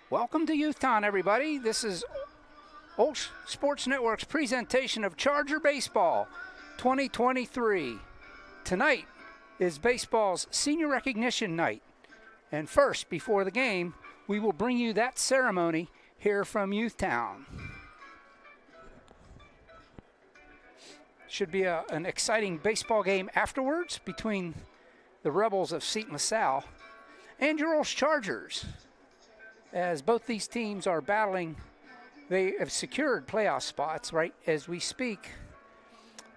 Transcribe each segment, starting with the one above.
Welcome to Youthtown, everybody. This is OLSH Sports Network's presentation of Charger Baseball 2023. Tonight is baseball's senior recognition night. And first, before the game, we will bring you that ceremony here from Youthtown. Should be an exciting baseball game afterwards between the Rebels of Seton LaSalle and your OLSH Chargers. As both these teams are battling, they have secured playoff spots right as we speak.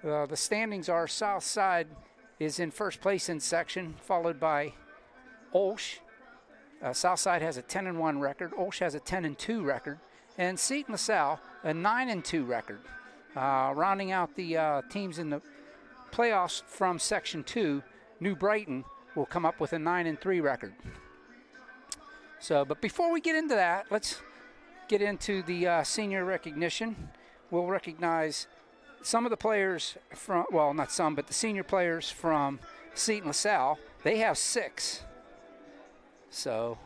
The standings are Southside is in first place in section, followed by OLSH. Southside has a 10-1 record. OLSH has a 10-2 record. And Seton LaSalle, a 9-2 record. Rounding out the teams in the playoffs from Section 2, New Brighton will come up with a 9-3 record. So, but before we get into that, let's get into the senior recognition. We'll recognize some of the players from, well, not some, but the senior players from Seton LaSalle. They have 6. So,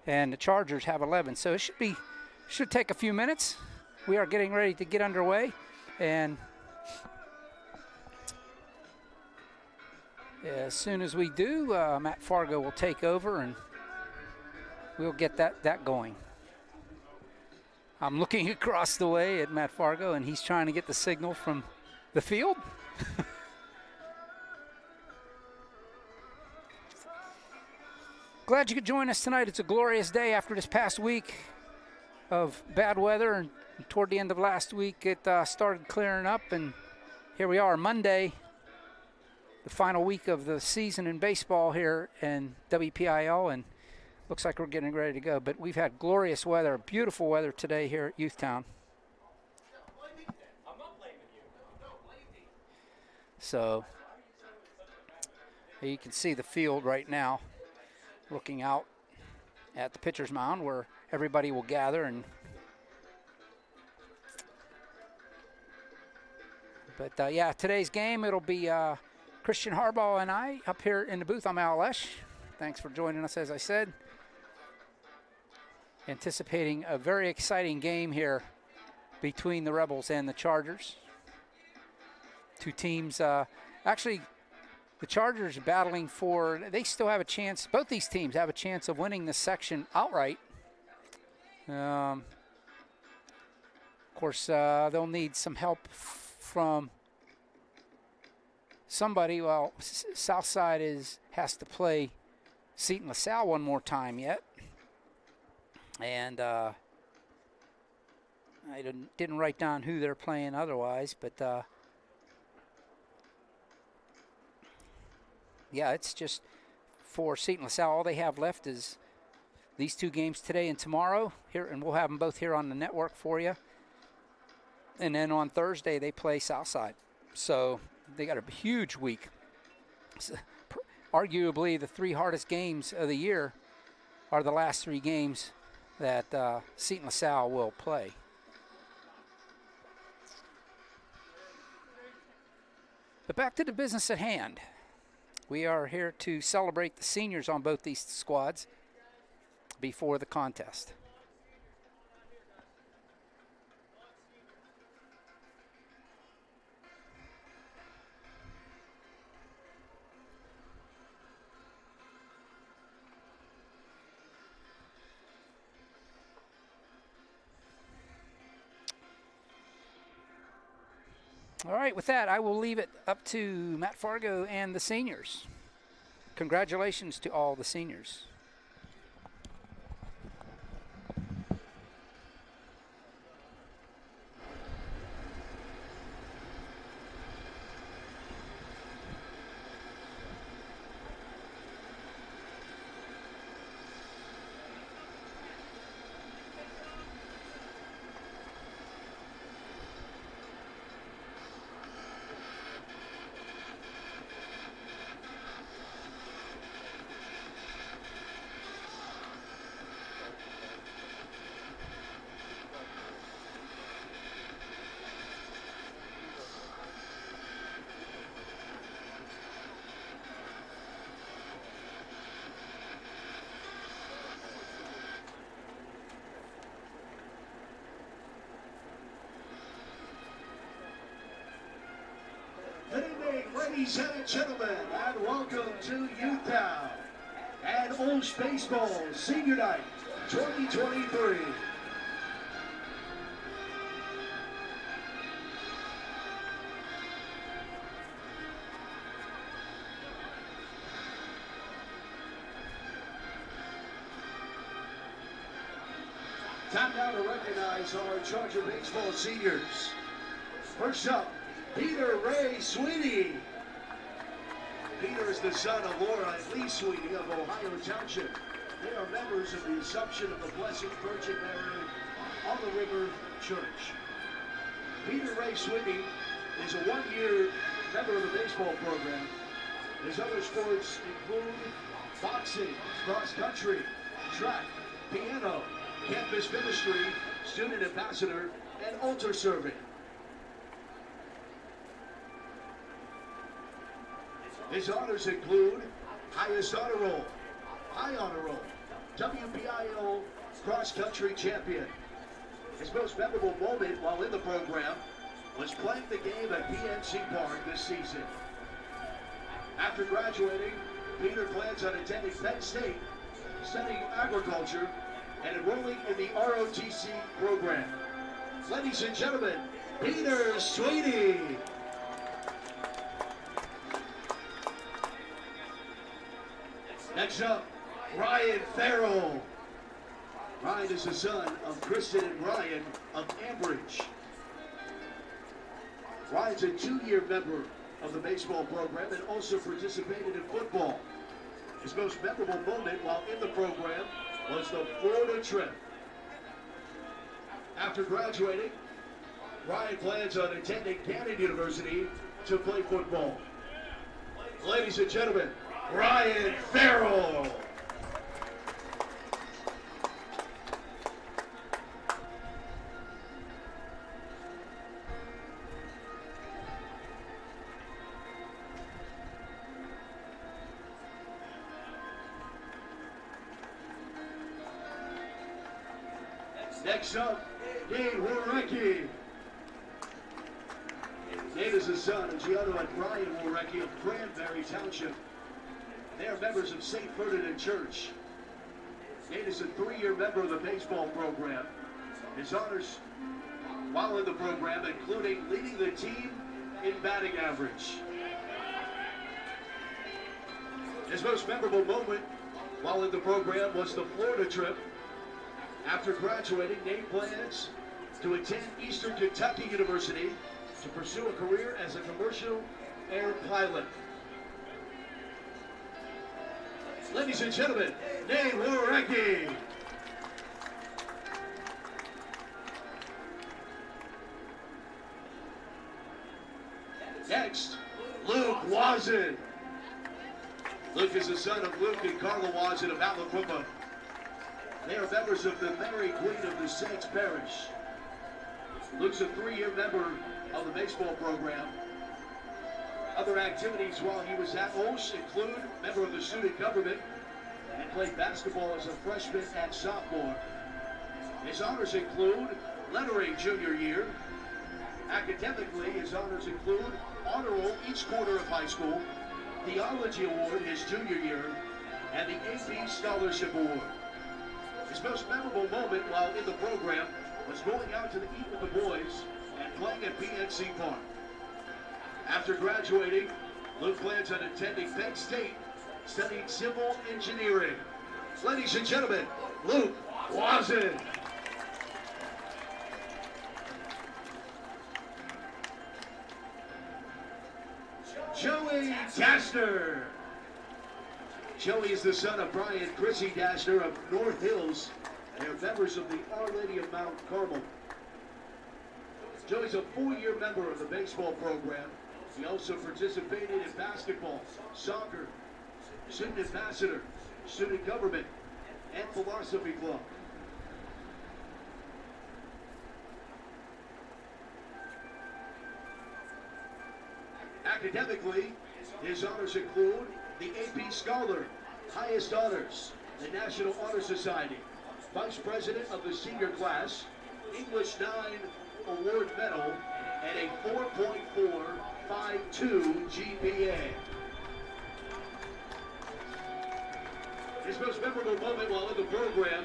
and the Chargers have 11. So it should take a few minutes. We are getting ready to get underway, and as soon as we do, Matt Fargo will take over and we'll get that going. I'm looking across the way at Matt Fargo, and he's trying to get the signal from the field. Glad you could join us tonight. It's a glorious day after this past week of bad weather, and toward the end of last week it started clearing up, and here we are, Monday, the final week of the season in baseball here in WPIL, and looks like we're getting ready to go. But we've had glorious weather, beautiful weather today here at Youthtown. So you can see the field right now, looking out at the pitcher's mound where everybody will gather. And but yeah, today's game, it'll be Christian Harbaugh and I up here in the booth. I'm LaSalle. Thanks for joining us, as I said. Anticipating a very exciting game here between the Rebels and the Chargers. Two teams, actually, the Chargers battling for, they still have a chance, both these teams have a chance of winning the section outright. Of course, they'll need some help from somebody. Well, Southside has to play Seton LaSalle one more time yet. And I didn't write down who they're playing otherwise, but yeah, it's just for Seton LaSalle. All they have left is these 2 games today and tomorrow here, and we'll have them both here on the network for you. And then on Thursday they play Southside, so they got a huge week. So, arguably the 3 hardest games of the year are the last 3 games that Seton LaSalle will play. But back to the business at hand. We are here to celebrate the seniors on both these squads before the contest. All right, with that, I will leave it up to Matt Fargo and the seniors. Congratulations to all the seniors. Ladies and gentlemen, and welcome to Utah and OLSH Baseball Senior Night 2023. Time now to recognize our Charger Baseball seniors. First up, Peter Ray Sweeney. Peter is the son of Laura and Lee Sweeney of Ohio Township. They are members of the Assumption of the Blessed Virgin Mary on the River Church. Peter Ray Sweeney is a one-year member of the baseball program. His other sports include boxing, cross country, track, piano, campus ministry, student ambassador, and altar serving. His honors include highest honor roll, high honor roll, WPIL cross country champion. His most memorable moment while in the program was playing the game at PNC Park this season. After graduating, Peter plans on attending Penn State, studying agriculture, and enrolling in the ROTC program. Ladies and gentlemen, Peter Sweeney. Next up, Ryan Farrell. Ryan is the son of Kristen and Ryan of Ambridge. Ryan's a two-year member of the baseball program and also participated in football. His most memorable moment while in the program was the Florida trip. After graduating, Ryan plans on attending Cannon University to play football. Ladies and gentlemen, Ryan Farrell. Next up, Dave Warecki. Dave is the son of Giotto and Brian Warecki of Cranberry Township. They are members of St. Ferdinand Church. Nate is a three-year member of the baseball program. His honors while in the program, including leading the team in batting average. His most memorable moment while in the program was the Florida trip. After graduating, Nate plans to attend Eastern Kentucky University to pursue a career as a commercial air pilot. Ladies and gentlemen, Nate Warecki. Next, Luke Wazin. Luke is the son of Luke and Carla Wazin of Alabama. They are members of the Mary Queen of the Saints Parish. Luke's a three-year member of the baseball program. Other activities while he was at OLSH include member of the student government and played basketball as a freshman and sophomore. His honors include lettering junior year. Academically, his honors include honor roll each quarter of high school, theology award his junior year, and the AP Scholarship Award. His most memorable moment while in the program was going out to eat with the boys and playing at PNC Park. After graduating, Luke plans on attending Penn State, studying civil engineering. Ladies and gentlemen, Luke Wazin. Joey Dashner. Joey is the son of Brian Chrissy Dashner of North Hills. They are members of the Our Lady of Mount Carmel. Joey's a four-year member of the baseball program. He also participated in basketball, soccer, student ambassador, student government, and philosophy club. Academically, his honors include the AP Scholar, highest honors, the National Honor Society, Vice President of the senior class, English 9 award medal, and a 4.4 .52 GPA. His most memorable moment while in the program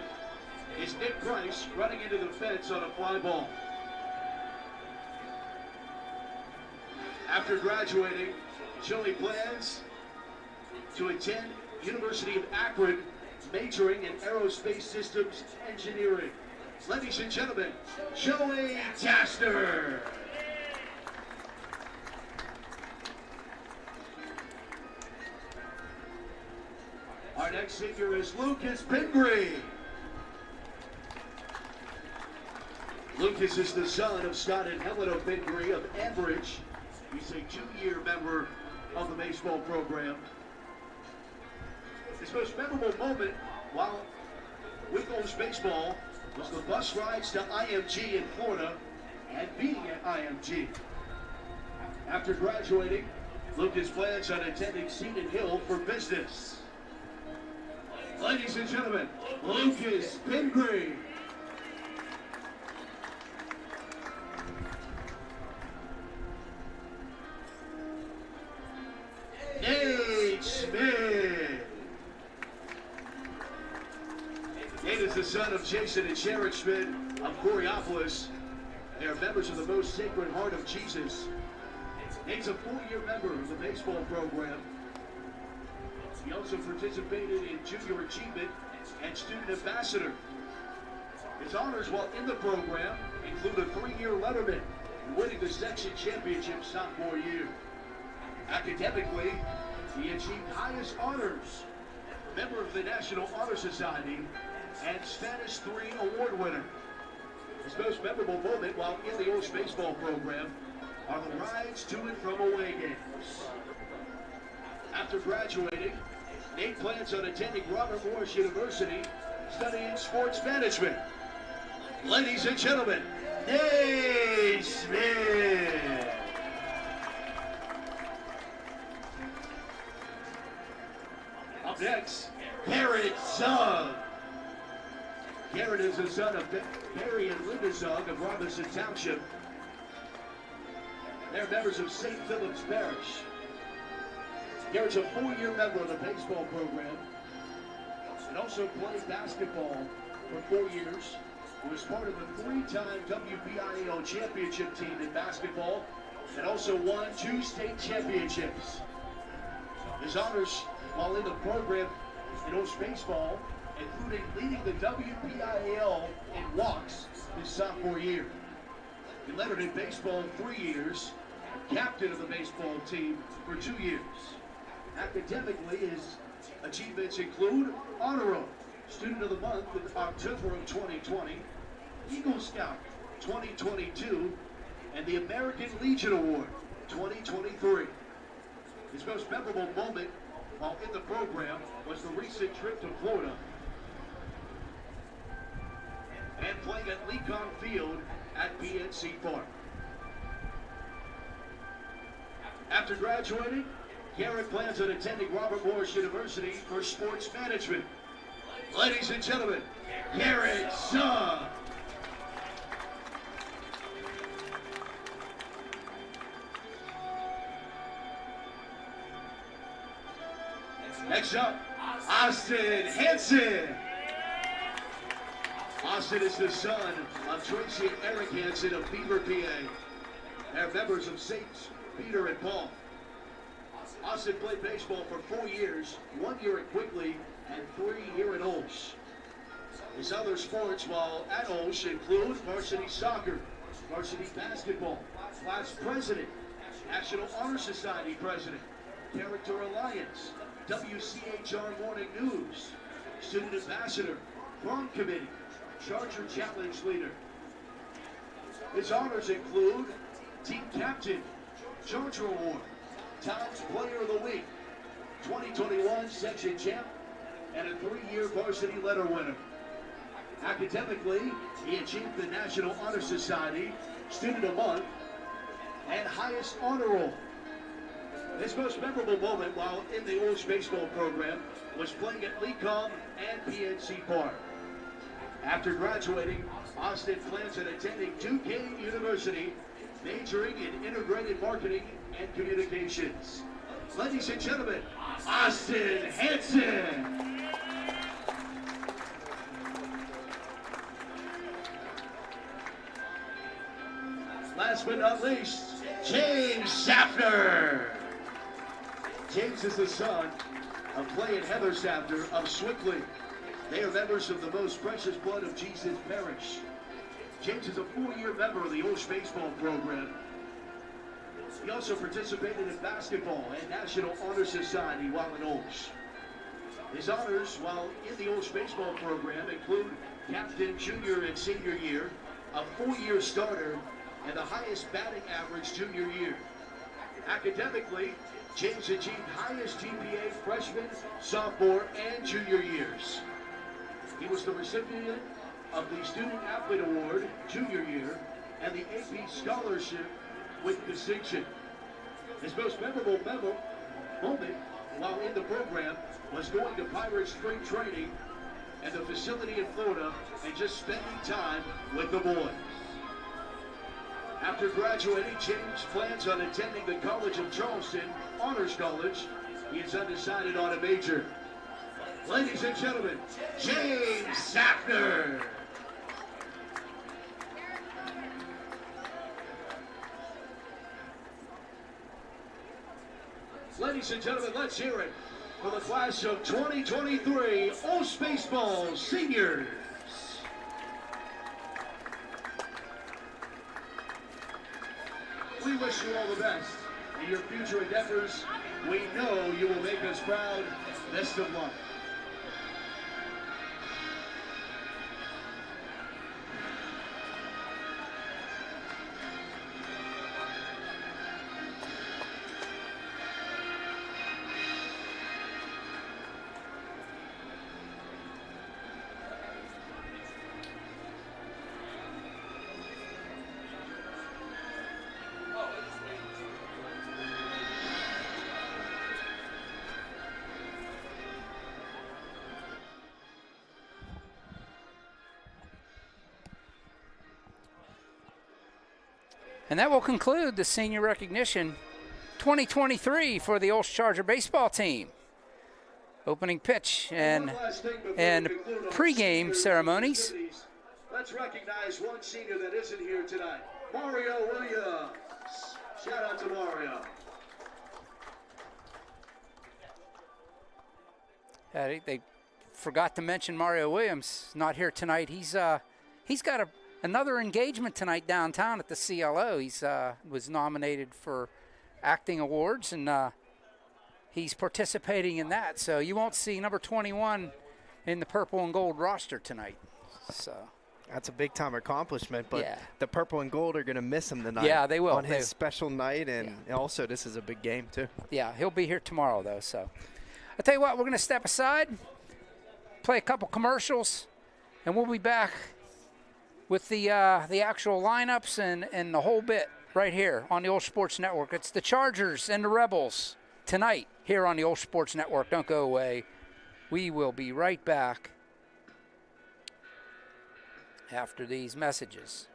is Nick Price running into the fence on a fly ball. After graduating, Joey plans to attend University of Akron, majoring in aerospace systems engineering. Ladies and gentlemen, Joey Taster. Our next senior is Lucas Pingree. Lucas is the son of Scott and Helen Pingree of Ambridge. He's a 2-year member of the baseball program. His most memorable moment while with OLSH baseball was the bus rides to IMG in Florida and being at IMG. After graduating, Lucas plans on attending Seton Hill for business. Ladies and gentlemen, Lucas Pingree. Nate Smith. Nate is the son of Jason and Sharon Schmidt of Coriopolis. They are members of the Most Sacred Heart of Jesus. Nate's a 4-year member of the baseball program. He also participated in Junior Achievement and Student Ambassador. His honors while in the program include a 3-year letterman and winning the section championship sophomore year. Academically, he achieved highest honors, member of the National Honor Society, and Spanish 3 award winner. His most memorable moment while in the OLSH baseball program are the rides to and from away games. After graduating, Nate plans on attending Robert Morris University, studying sports management. Ladies and gentlemen, Nate Smith. Up next, Garrett Zug. Garrett is the son of Barry and Linda Zug of Robinson Township. They're members of St. Philip's Parish. Garrett's a 4-year member of the baseball program and also played basketball for 4 years. He was part of a 3-time WBIAL championship team in basketball and also won 2 state championships. His honors while in the program in OLSH baseball, including leading the WBIAL in walks his sophomore year. He lettered in baseball 3 years, captain of the baseball team for 2 years. Academically, his achievements include Honor Roll, Student of the Month in October of 2020, Eagle Scout 2022, and the American Legion Award 2023. His most memorable moment while in the program was the recent trip to Florida and playing at Lecon Field at PNC Park. After graduating, Garrett plans on attending Robert Morris University for sports management. Ladies and gentlemen, Garrett Zug. Next up, Austin Hansen. Austin is the son of Tracy and Eric Hansen of Beaver, PA. They're members of St. Peter and Paul. Austin played baseball for 4 years, 1 year at Quigley and 3 here at OLSH. His other sports while at OLSH include varsity soccer, varsity basketball, class president, National Honor Society president, Character Alliance, WCHR Morning News, Student Ambassador, Prom Committee, Charger Challenge Leader. His honors include Team Captain, Charger Award, Times Player of the Week, 2021 Section Champ, and a 3-year varsity letter winner. Academically, he achieved the National Honor Society, Student of the Month, and highest honor roll. His most memorable moment while in the OLSH baseball program was playing at Lecom and PNC Park. After graduating, Austin plans on attending Duquesne University, majoring in integrated marketing and communications. Ladies and gentlemen, Austin Hanson. Last but not least, James Schaffner. James is the son of Clay and Heather Schaffner of Swickley. They are members of the Most Precious Blood of Jesus Parish. James is a 4-year member of the OLSH baseball program. He also participated in basketball and National Honor Society while in OLSH. His honors while in the OLSH baseball program include captain junior and senior year, a 4-year starter, and the highest batting average junior year. Academically, James achieved highest GPA freshman, sophomore, and junior years. He was the recipient of the Student Athlete Award junior year and the AP Scholarship with distinction. His most memorable moment while in the program was going to Pirates spring training and the facility in Florida and just spending time with the boys. After graduating, James plans on attending the College of Charleston Honors College. He is undecided on a major. Ladies and gentlemen, James Schaffner. Ladies and gentlemen, let's hear it for the class of 2023 OLSH Baseball Seniors. We wish you all the best in your future endeavors. We know you will make us proud. Best of luck. And that will conclude the senior recognition 2023 for the OLSH Charger baseball team. Opening pitch and pregame ceremonies. Let's recognize one senior that isn't here tonight. Mario Williams. Shout out to Mario. They forgot to mention Mario Williams, not here tonight. He's got another engagement tonight downtown at the CLO. He's was nominated for acting awards, and he's participating in that. So you won't see number 21 in the purple and gold roster tonight. So that's a big time accomplishment, but yeah, the purple and gold are going to miss him tonight. Yeah, they will. On his special night, and also this is a big game too. Yeah, he'll be here tomorrow though. So I'll tell you what, we're going to step aside, play a couple commercials, and we'll be back with the actual lineups and the whole bit right here on the OLSH Sports Network. It's the Chargers and the Rebels tonight here on the OLSH Sports Network. Don't go away. We will be right back after these messages.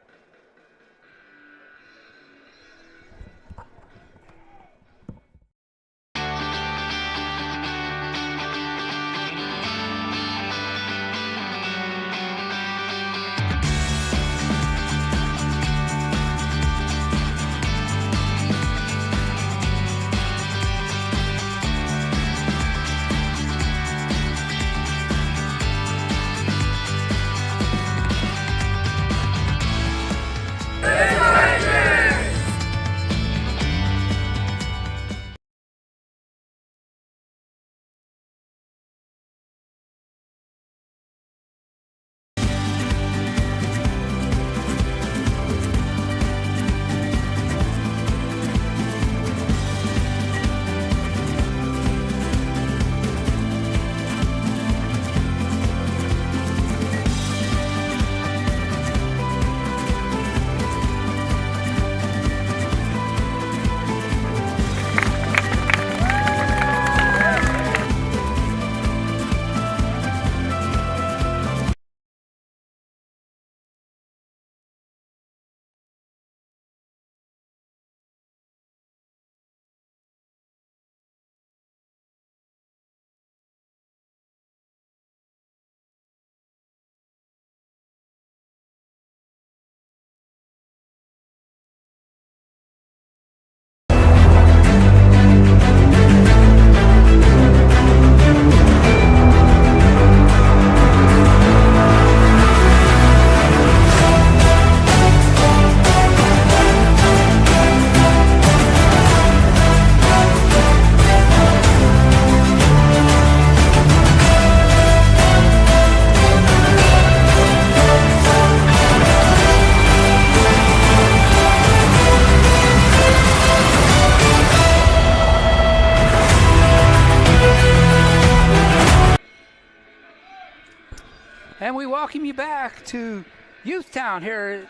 And we welcome you back to Youth Town here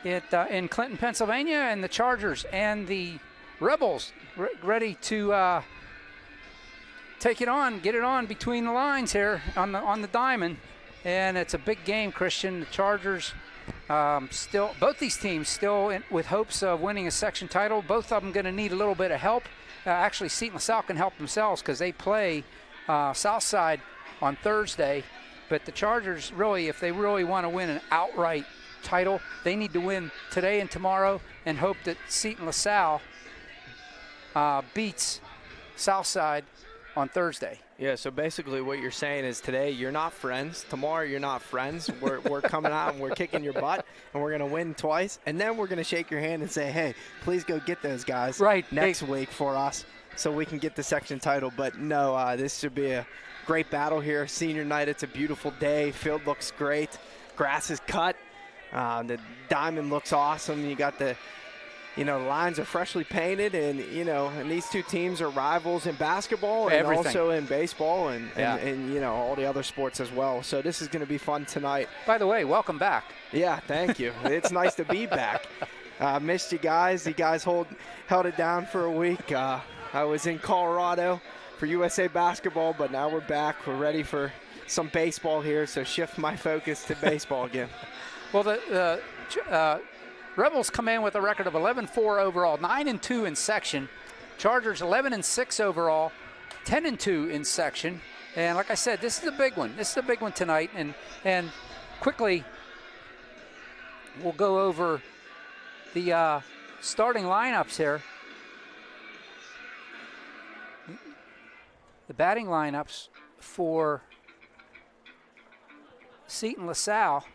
in Clinton, Pennsylvania, and the Chargers and the Rebels ready to take it on, get it on between the lines here on the diamond. And it's a big game, Christian. The Chargers both these teams still with hopes of winning a section title. Both of them going to need a little bit of help. Actually, Seton LaSalle can help themselves because they play Southside on Thursday. But the Chargers, really, if they really want to win an outright title, they need to win today and tomorrow and hope that Seton LaSalle beats Southside on Thursday. Yeah, so basically what you're saying is today you're not friends. Tomorrow you're not friends. We're coming out and we're kicking your butt, and we're going to win twice. And then we're going to shake your hand and say, hey, please go get those guys next week for us so we can get the section title. But no, this should be a great battle here. Senior night, it's a beautiful day. Field looks great. Grass is cut. The diamond looks awesome. You got the lines are freshly painted, and and these two teams are rivals in basketball and also in baseball and all the other sports as well. So this is going to be fun tonight. By the way, welcome back. Yeah, thank you. It's nice to be back. Missed you guys. You guys held it down for a week. I was in Colorado for USA basketball, but now we're back. We're ready for some baseball here, so shift my focus to baseball again. Well, the Rebels come in with a record of 11-4 overall, 9-2 in section. Chargers 11-6 overall, 10-2 in section. And like I said, this is a big one. This is a big one tonight. And quickly, we'll go over the starting lineups here. The batting lineups for Seton LaSalle.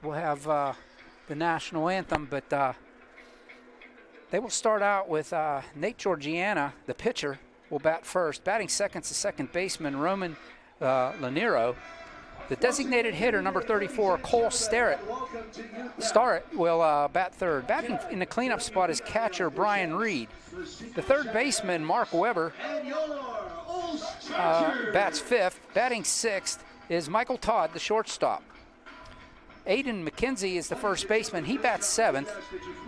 We'll have the national anthem, but they will start out with Nate Georgiana, the pitcher, will bat first. Batting second's the second baseman, Roman Lanero. The designated hitter, number 34, Cole Starrett will bat third. Batting in the cleanup spot is catcher Brian Reed. The third baseman, Mark Weber, bats fifth. Batting sixth is Michael Todd, the shortstop. Aiden McKenzie is the first baseman. He bats seventh.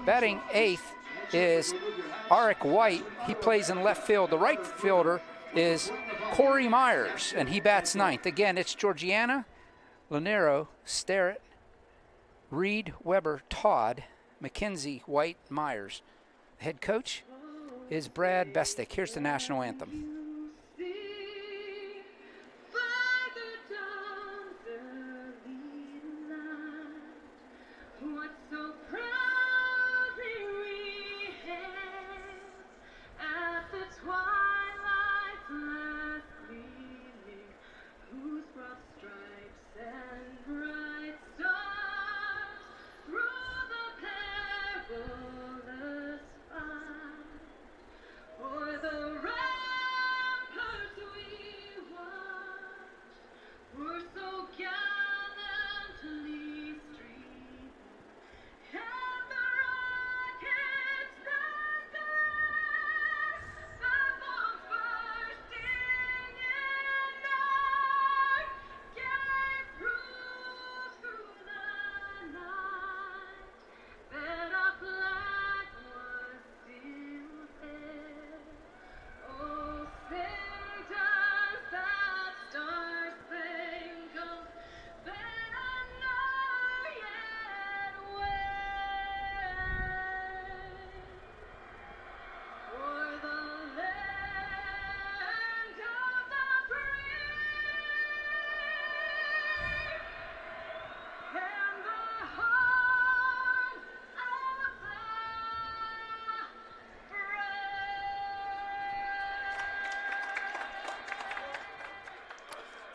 Batting eighth is Arik White. He plays in left field. The right fielder is Corey Myers, and he bats ninth. Again, it's Georgiana, Lanero, Starrett, Reed, Weber, Todd, McKenzie, White, Myers. The head coach is Brad Bestick. Here's the national anthem.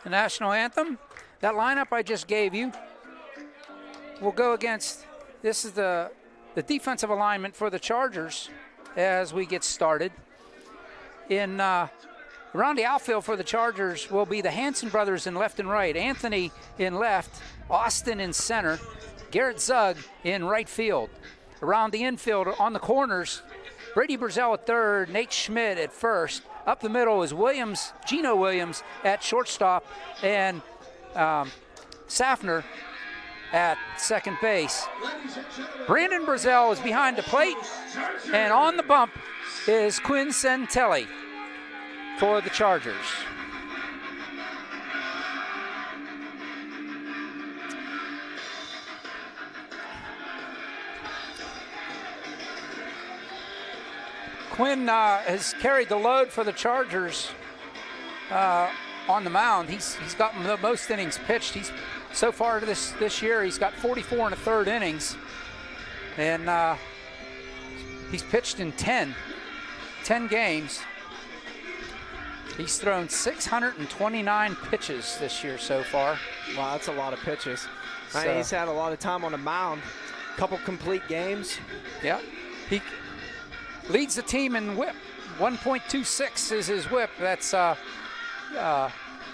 The national anthem, that lineup I just gave you, will go against, this is the defensive alignment for the Chargers as we get started. Around the outfield for the Chargers will be the Hanson brothers in left and right. Anthony in left, Austin in center, Garrett Zug in right field. Around the infield on the corners, Brady Brazell at third, Nate Schmidt at first, Up the middle is Williams, Gino Williams at shortstop, and Safner at second base. Brandon Brazel is behind the plate, and on the bump is Quinn Santelli for the Chargers. Quinn has carried the load for the Chargers on the mound. He's got the most innings pitched. So far this year, he's got 44 1/3 innings, and he's pitched in 10 games. He's thrown 629 pitches this year so far. Wow, that's a lot of pitches. So, he's had a lot of time on the mound, couple complete games. Yeah, he leads the team in whip. 1.26 is his whip. That's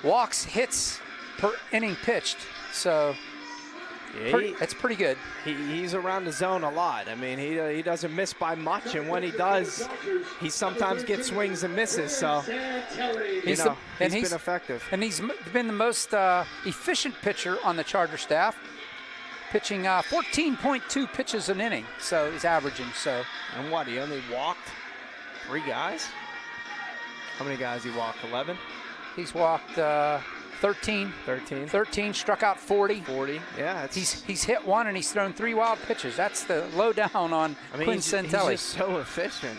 walks, hits per inning pitched. So that's pretty good. He's around the zone a lot. I mean, he doesn't miss by much, and when he does, he sometimes gets swings and misses. So he's been effective. And he's been the most efficient pitcher on the Charger staff, pitching 14.2 pitches an inning. So he's averaging. So. And what? He only walked 3 guys? How many guys he walked? 11? He's walked 13. 13, struck out 40. 40, yeah. He's hit 1 and he's thrown 3 wild pitches. That's the lowdown on Quinn Santelli. He's just so efficient.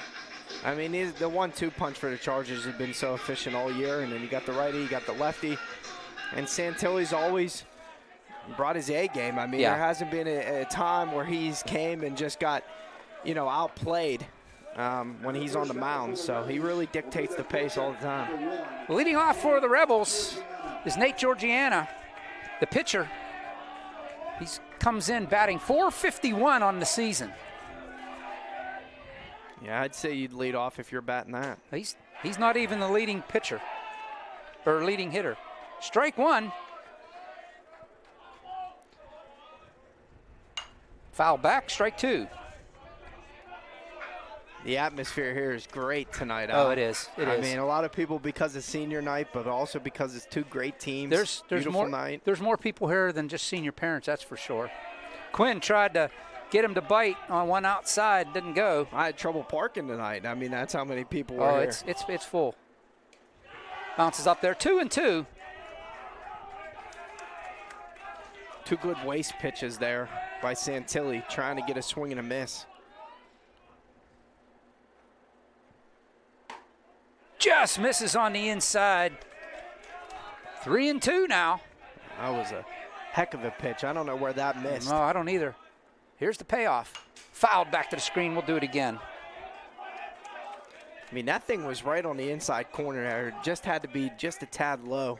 I mean, the 1-2 punch for the Chargers has been so efficient all year, and then you got the righty, you got the lefty, and Santelli's always brought his A game. I mean, there hasn't been a time where he's came and just got, outplayed when he's on the mound. So he really dictates the pace all the time. Leading off for the Rebels is Nate Georgiana, the pitcher. He comes in batting .451 on the season. Yeah, I'd say you'd lead off if you're batting that. He's not even the leading pitcher or leading hitter. Strike 1. Foul back, strike 2. The atmosphere here is great tonight. Oh, it is. I mean, a lot of people because it's senior night, but also because it's 2 great teams. There's beautiful night. There's more people here than just senior parents, that's for sure. Quinn tried to get him to bite on one outside, didn't go. I had trouble parking tonight. I mean, that's how many people were here. It's full. Bounces up there, 2-2. 2 good waste pitches there by Santilli, trying to get a swing and a miss. Just misses on the inside. 3-2 now. That was a heck of a pitch. I don't know where that missed. No, I don't either. Here's the payoff. Fouled back to the screen. We'll do it again. I mean, that thing was right on the inside corner there. It just had to be just a tad low.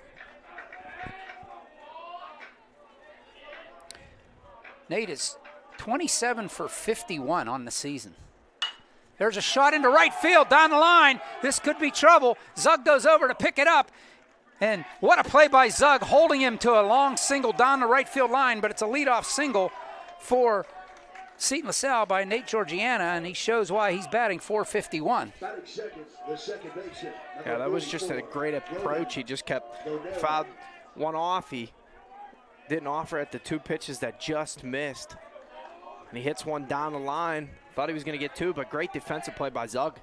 Nate is 27 for 51 on the season. There's a shot into right field down the line. This could be trouble. Zug goes over to pick it up. And what a play by Zug, holding him to a long single down the right field line, but it's a leadoff single for Seton LaSalle by Nate Georgiana, and he shows why he's batting .451. Yeah, that was just a great approach. He just kept fouled one off. He didn't offer at the 2 pitches that just missed. And he hits one down the line. Thought he was going to get 2, but great defensive play by Zug.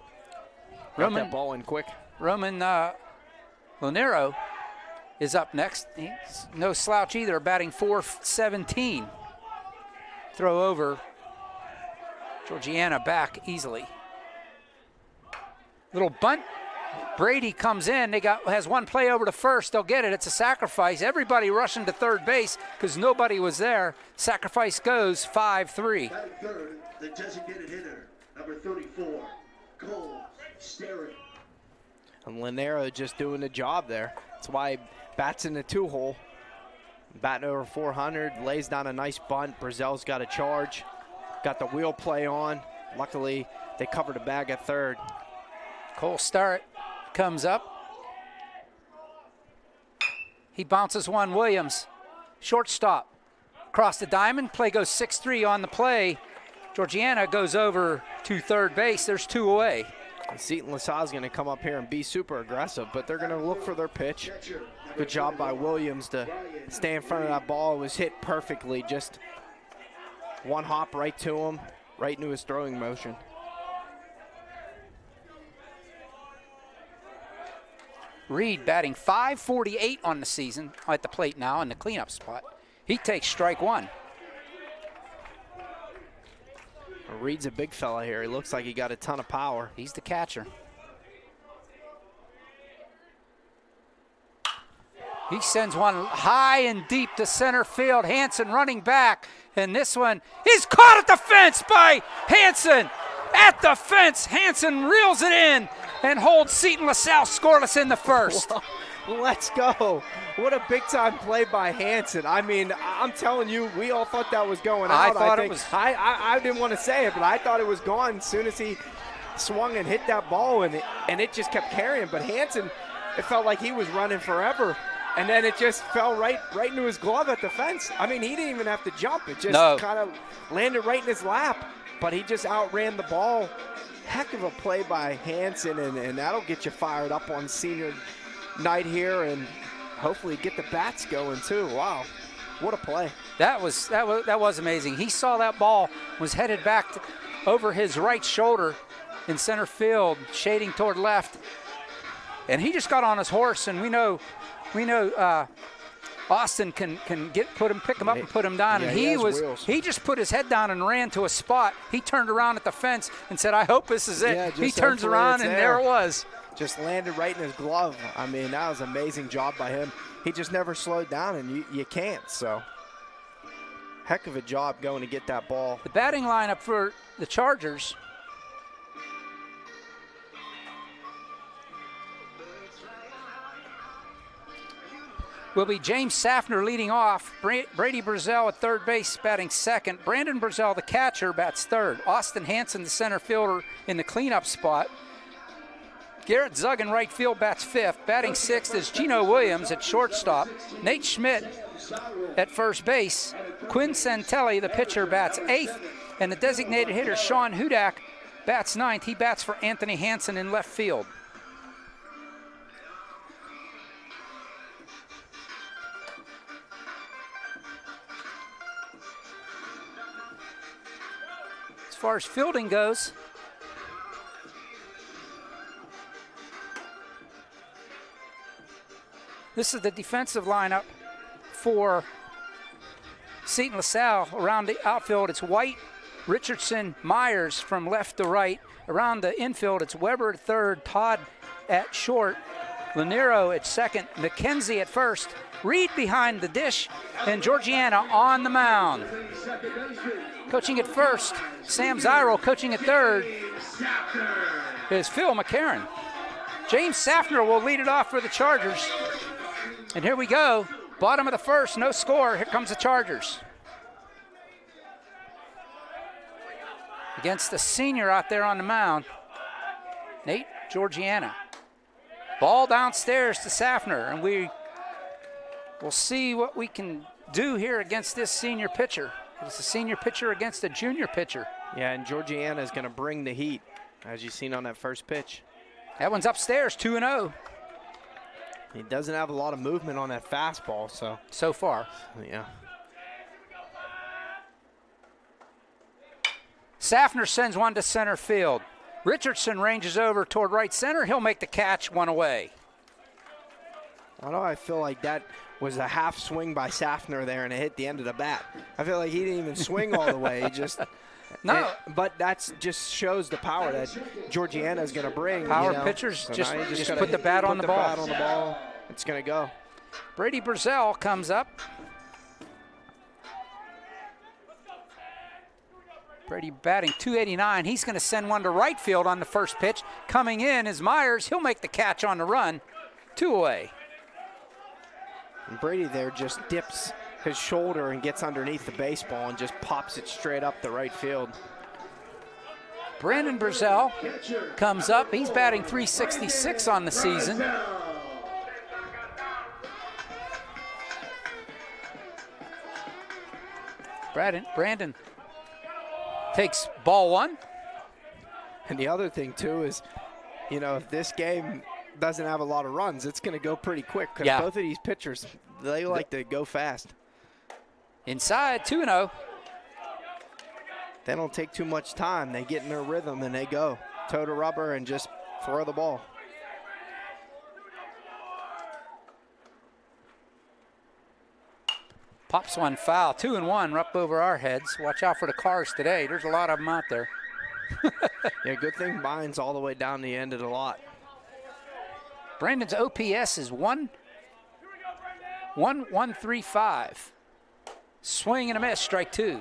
Got that ball in quick. Roman Lonero is up next. He's no slouch either, batting .417. Throw over. Georgiana back easily. Little bunt. Brady comes in. Has one play over to first. They'll get it. It's a sacrifice. Everybody rushing to third base because nobody was there. Sacrifice goes 5-3. Third, the designated hitter, number 34, Cole Sterry. And Linero just doing the job there. That's why he bats in the 2-hole. Batting over 400, lays down a nice bunt. Brazel's got a charge. Got the wheel play on. Luckily, they covered the bag at third. Cole Starrett comes up. He bounces one. Williams, shortstop. Across the diamond, play goes 6-3 on the play. Georgiana goes over to third base. There's 2 away. Seton LaSalle is going to come up here and be super aggressive, but they're going to look for their pitch. Good job by Williams to stay in front of that ball. It was hit perfectly, just one hop right to him, right into his throwing motion. Reed batting .548 on the season at the plate now in the cleanup spot. He takes strike one. Reed's a big fella here. He looks like he got a ton of power. He's the catcher. He sends one high and deep to center field. Hansen running back. And this one is caught at the fence by Hansen. At the fence, Hansen reels it in and holds Seton LaSalle scoreless in the first. Let's go. What a big-time play by Hansen. I mean, I'm telling you, we all thought that was going out. I didn't want to say it, but I thought it was gone as soon as he swung and hit that ball, and it just kept carrying. But Hansen, it felt like he was running forever, and then it just fell right into his glove at the fence. I mean, he didn't even have to jump. It just kind of landed right in his lap, but he just outran the ball. Heck of a play by Hansen, and that'll get you fired up on senior night here, and hopefully get the bats going too. Wow, what a play. That was amazing. He saw that ball was headed back over his right shoulder in center field, shading toward left, and he just got on his horse. And we know Austin can pick him up and put him down. Yeah, and he just put his head down and ran to a spot. He turned around at the fence and said, "I hope this is it." Yeah, he turns around and there it was. Just landed right in his glove. I mean, that was an amazing job by him. He just never slowed down, and you can't. So, heck of a job going to get that ball. The batting lineup for the Chargers. Will be James Safner leading off. Brady Brazell at third base batting second. Brandon Brazell, the catcher, bats third. Austin Hansen, the center fielder, in the cleanup spot. Garrett Zug in right field bats fifth. Batting sixth is Gino Williams at shortstop. Nate Schmidt at first base. Quinn Santelli, the pitcher, bats eighth. And the designated hitter, Sean Hudak, bats ninth. He bats for Anthony Hansen in left field. As far as fielding goes, this is the defensive lineup for Seton LaSalle. Around the outfield, it's White, Richardson, Myers from left to right. Around the infield, it's Weber at third, Todd at short, Lanero at second, McKenzie at first, Reed behind the dish, and Georgiana on the mound. Coaching at first, Sam Zyro. Coaching at third is Phil McCarron. James Safner will lead it off for the Chargers. And here we go. Bottom of the first, no score. Here comes the Chargers. Against the senior out there on the mound, Nate Georgiana. Ball downstairs to Safner, and we will see what we can do here against this senior pitcher. It's a senior pitcher against a junior pitcher. Yeah, and Georgiana is going to bring the heat, as you've seen on that first pitch. That one's upstairs, 2-0. He doesn't have a lot of movement on that fastball, so far. Yeah. Safner sends one to center field. Richardson ranges over toward right center. He'll make the catch, one away. Why do I feel like that was a half swing by Safner there and it hit the end of the bat? I feel like he didn't even swing all the way. He just no. But that just shows the power that Georgiana is going to bring. Power pitchers so just put the bat on the ball. Bat on the ball. It's going to go. Brady Brazell comes up. Brady batting .289. He's going to send one to right field on the first pitch. Coming in is Myers. He'll make the catch on the run. 2 away. And Brady there just dips his shoulder and gets underneath the baseball and just pops it straight up the right field. Brandon Brazell comes up. He's batting .366 on the season. Brandon takes ball one. And the other thing, too, is you know, if this game doesn't have a lot of runs, it's going to go pretty quick because both of these pitchers, they like to go fast. Inside, 2-0. They don't take too much time. They get in their rhythm and they go toe to rubber and just throw the ball. Pops one foul, 2-1 up over our heads. Watch out for the cars today. There's a lot of them out there. Yeah, good thing mine's all the way down the end of the lot. Brandon's OPS is 1.135. Swing and a miss, strike 2.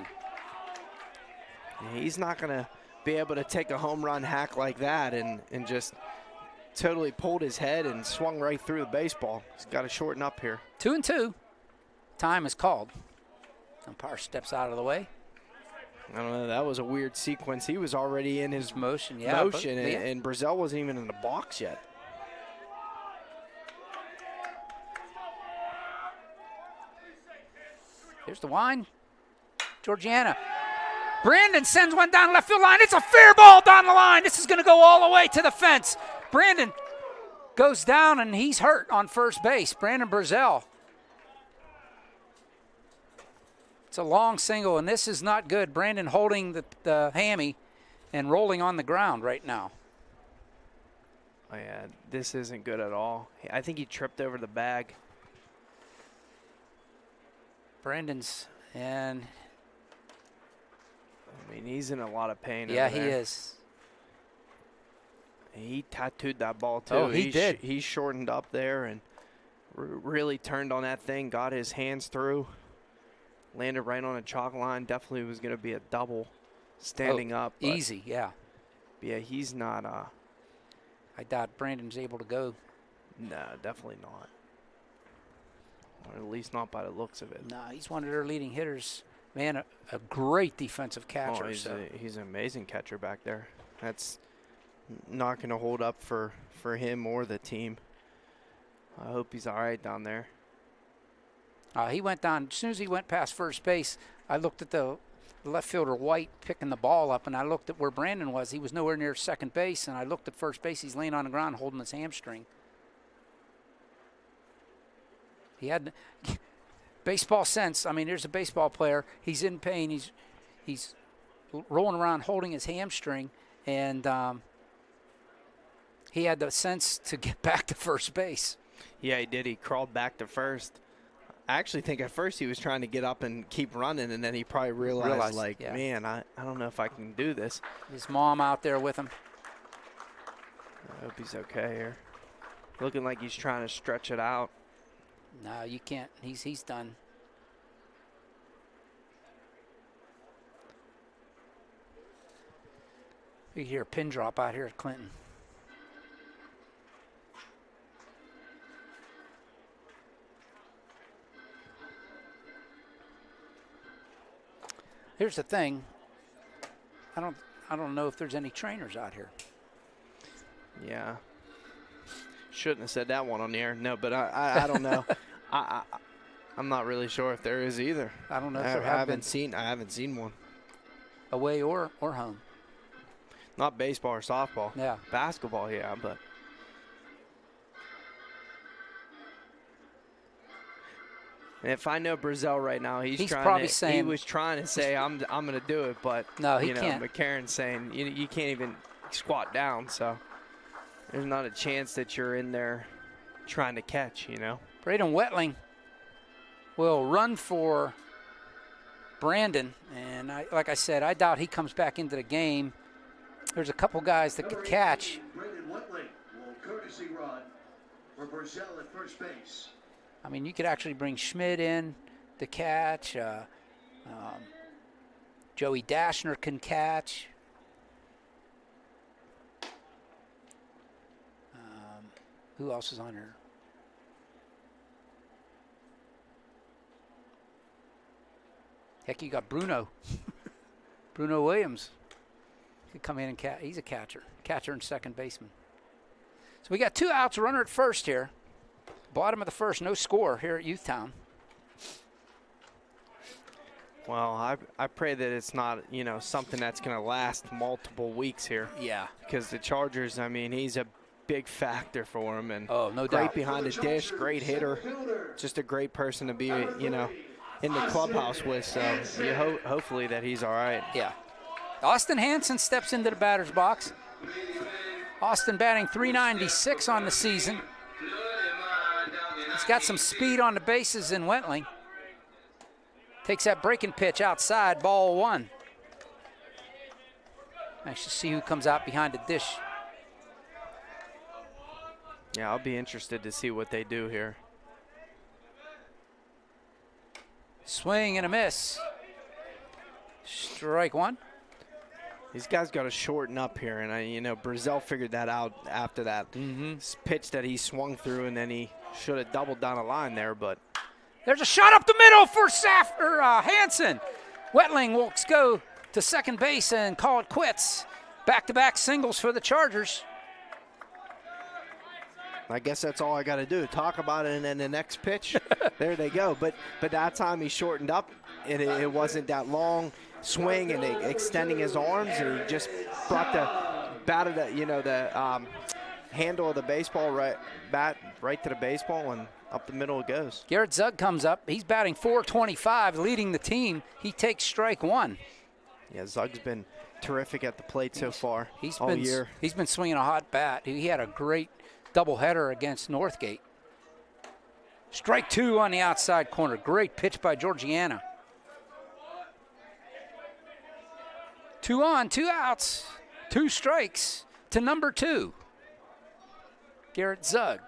He's not going to be able to take a home run hack like that and just totally pulled his head and swung right through the baseball. He's got to shorten up here. 2-2. Time is called. Umpire steps out of the way. I don't know. That was a weird sequence. He was already in his motion, and Brazil wasn't even in the box yet. Here's the wine. Georgiana. Brandon sends one down the left field line. It's a fair ball down the line. This is going to go all the way to the fence. Brandon goes down, and he's hurt on first base. Brandon Brazil. It's a long single, and this is not good. Brandon holding the hammy and rolling on the ground right now. Oh, yeah, this isn't good at all. I think he tripped over the bag. Brandon's, and I mean, he's in a lot of pain. Yeah, he is. He tattooed that ball, too. Oh, he did. He shortened up there and really turned on that thing, got his hands through. Landed right on a chalk line. Definitely was going to be a double standing up. Easy, yeah. Yeah, he's not. I doubt Brandon's able to go. No, definitely not. Or at least not by the looks of it. No, he's one of their leading hitters. Man, a great defensive catcher. Oh, he's an amazing catcher back there. That's not going to hold up for him or the team. I hope he's all right down there. He went down, as soon as he went past first base, I looked at the left fielder White picking the ball up, and I looked at where Brandon was. He was nowhere near second base, and I looked at first base. He's laying on the ground holding his hamstring. He had baseball sense. I mean, there's a baseball player. He's in pain. He's rolling around holding his hamstring, and he had the sense to get back to first base. Yeah, he did. He crawled back to first. I actually think at first he was trying to get up and keep running, and then he probably realized man, I don't know if I can do this. His mom out there with him. I hope he's okay here. Looking like he's trying to stretch it out. No, you can't. He's done. You hear a pin drop out here at Clinton. Here's the thing. I don't know if there's any trainers out here. Yeah. Shouldn't have said that one on the air. No, but I don't know. I'm not really sure if there is either. I don't know if I there have haven't been. I haven't seen one. Away or home. Not baseball or softball. Yeah. Basketball, yeah, but. And if I know Brazil right now, he's probably saying, he was trying to say I'm going to do it, but no, he can't. McCarron's saying you can't even squat down, so there's not a chance that you're in there trying to catch, Braden Wetling will run for Brandon, and like I said, I doubt he comes back into the game. There's a couple guys that could catch. Braden Wetling will courtesy run for Brazil at first base. I mean, you could actually bring Schmidt in to catch. Joey Dashner can catch. Who else is on here? Heck, you got Bruno. Bruno Williams. He could come in and catch. He's a catcher. Catcher and second baseman. So we got 2 outs, runner at first here. Bottom of the first, no score here at Youthtown. Well, I pray that it's not, something that's going to last multiple weeks here. Yeah. Because the Chargers, I mean, he's a big factor for him. And no great doubt. behind the dish, great hitter. Just a great person to be, you know, in the clubhouse with. So hopefully that he's all right. Yeah. Austin Hansen steps into the batter's box. Austin batting .396 on the season. He's got some speed on the bases in Wentling. Takes that breaking pitch outside, ball 1. Nice to see who comes out behind the dish. Yeah, I'll be interested to see what they do here. Swing and a miss. Strike 1. These guys got to shorten up here, and you know, Brazil figured that out after that pitch that he swung through, and then he should have doubled down the line there, but. There's a shot up the middle for Hansen. Wetling will go to second base and call it quits. Back-to-back singles for the Chargers. I guess that's all I got to do. Talk about it, and then the next pitch, there they go. But that time he shortened up. It wasn't that long swing and extending his arms, and he just brought the bat of the, you know, the handle of the baseball right to the baseball, and up the middle it goes. Garrett Zug comes up. He's batting .425, leading the team. He takes strike 1. Yeah, Zug's been terrific at the plate so far all year. He's been swinging a hot bat. He had a great doubleheader against Northgate. Strike 2 on the outside corner. Great pitch by Georgiana. 2 on, 2 outs, 2 strikes to number 2. Garrett Zug.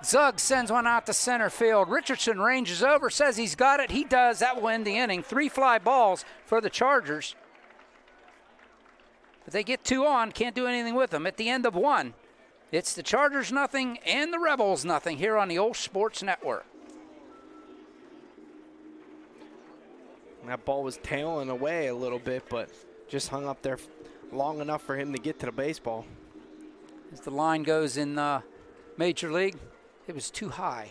Zug sends one out to center field. Richardson ranges over, says he's got it. He does. That will end the inning. 3 fly balls for the Chargers. But they get 2 on, can't do anything with them. At the end of 1, it's the Chargers nothing and the Rebels nothing here on the OLSH Sports Network. That ball was tailing away a little bit, but just hung up there long enough for him to get to the baseball. As the line goes in Major League, it was too high.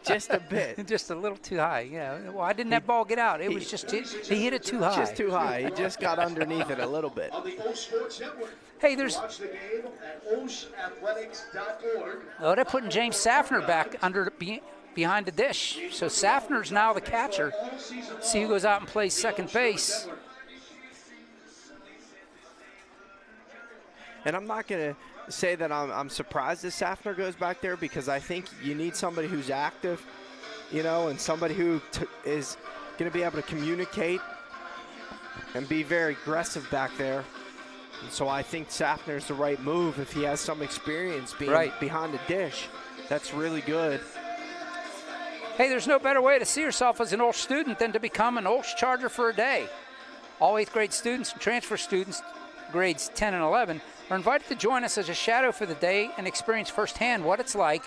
Just a bit. Just a little too high, yeah. Why didn't that ball get out? It was just, he hit it too high. Just too high. He just got underneath it a little bit. Hey, there's. Watch the game at OLSHathletics.org. Oh, they're putting James Safner back behind the dish. So Safner's now the catcher. See who goes out and plays second base. And I'm not going to say that I'm surprised that Safner goes back there, because I think you need somebody who's active, you know, and somebody who is going to be able to communicate and be very aggressive back there. And so I think Safner's the right move if he has some experience being behind the dish. That's really good. Hey, there's no better way to see yourself as an OLSH student than to become an OLSH Charger for a day. All 8th grade students and transfer students, grades 10 and 11, are invited to join us as a shadow for the day and experience firsthand what it's like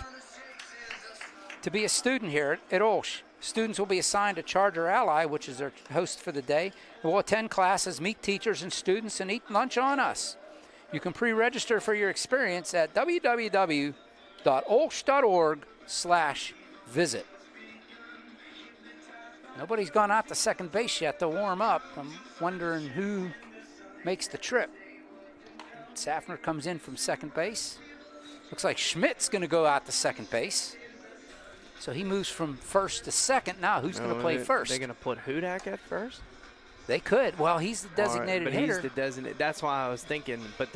to be a student here at OLSH. Students will be assigned a Charger ally, which is their host for the day, and will attend classes, meet teachers and students, and eat lunch on us. You can pre-register for your experience at www.olsh.org/visit. Nobody's gone out to second base yet to warm up. I'm wondering who makes the trip. Safner comes in from second base. Looks like Schmidt's going to go out to second base. So he moves from first to second. Now who's going to play first? They're going to put Hudak at first? They could. Well, he's the designated hitter. He's the designated. That's why I was thinking. But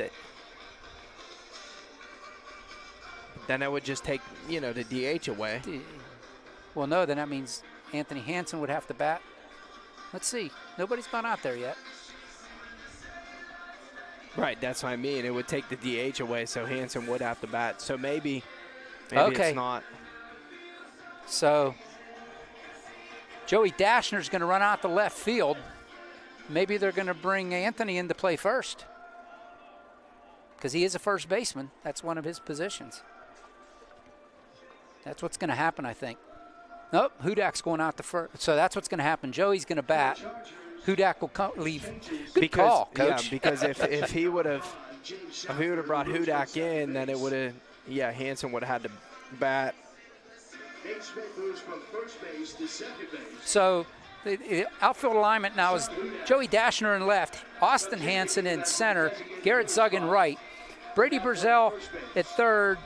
then I would just take, you know, the DH away. Well, no, then that means Anthony Hansen would have to bat. Let's see. Nobody's gone out there yet. Right, that's what I mean. It would take the DH away, so Hansen would have to bat. So maybe it's not. So Joey Dashner's going to run out to left field. Maybe they're going to bring Anthony in to play first, because he is a first baseman. That's one of his positions. That's what's going to happen, I think. Nope, Hudak's going out to first. So that's what's going to happen. Joey's going to bat. Hudak will leave. Good call, Coach. Yeah, because if he would have brought Hudak in, then it would have, Hansen would have had to bat. So The outfield alignment now is Joey Dashner in left, Austin Hansen in center, Garrett Zug in right, Brady Burzell at third.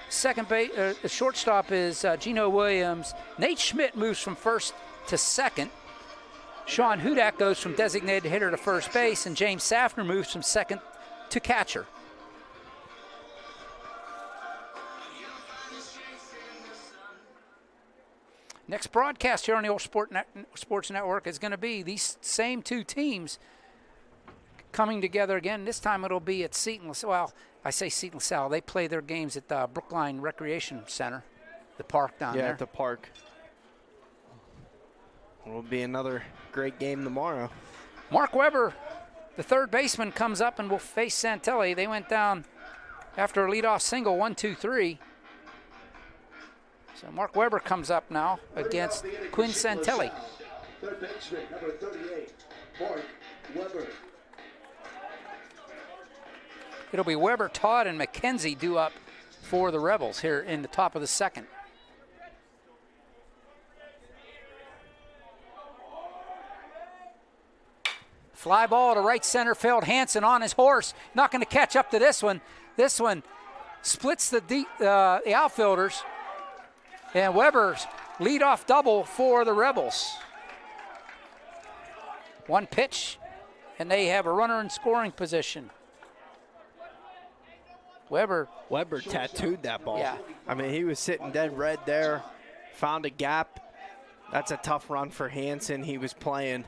Second base, the shortstop is Gino Williams. Nate Schmidt moves from first to second. Sean Hudak goes from designated hitter to first base, and James Safner moves from second to catcher. Next broadcast here on the OLSH Sports Network is going to be these same two teams coming together again. This time it'll be at Seton. Well, I say Seton LaSalle. They play their games at the Brookline Recreation Center, the park down there. Yeah, at the park. It'll be another great game tomorrow. Mark Weber, the third baseman, comes up and will face Santelli. They went down after a leadoff single, 1-2-3. So Mark Weber comes up now against Quinn Santelli. Third baseman, number 38, Mark Weber. It'll be Weber, Todd, and McKenzie due up for the Rebels here in the top of the second. Fly ball to right center field. Hansen on his horse. Not going to catch up to this one. This one splits the outfielders. And Weber's leadoff double for the Rebels. One pitch, and they have a runner in scoring position. Weber tattooed that ball. Yeah. I mean, he was sitting dead red there, found a gap. That's a tough run for Hansen. He was playing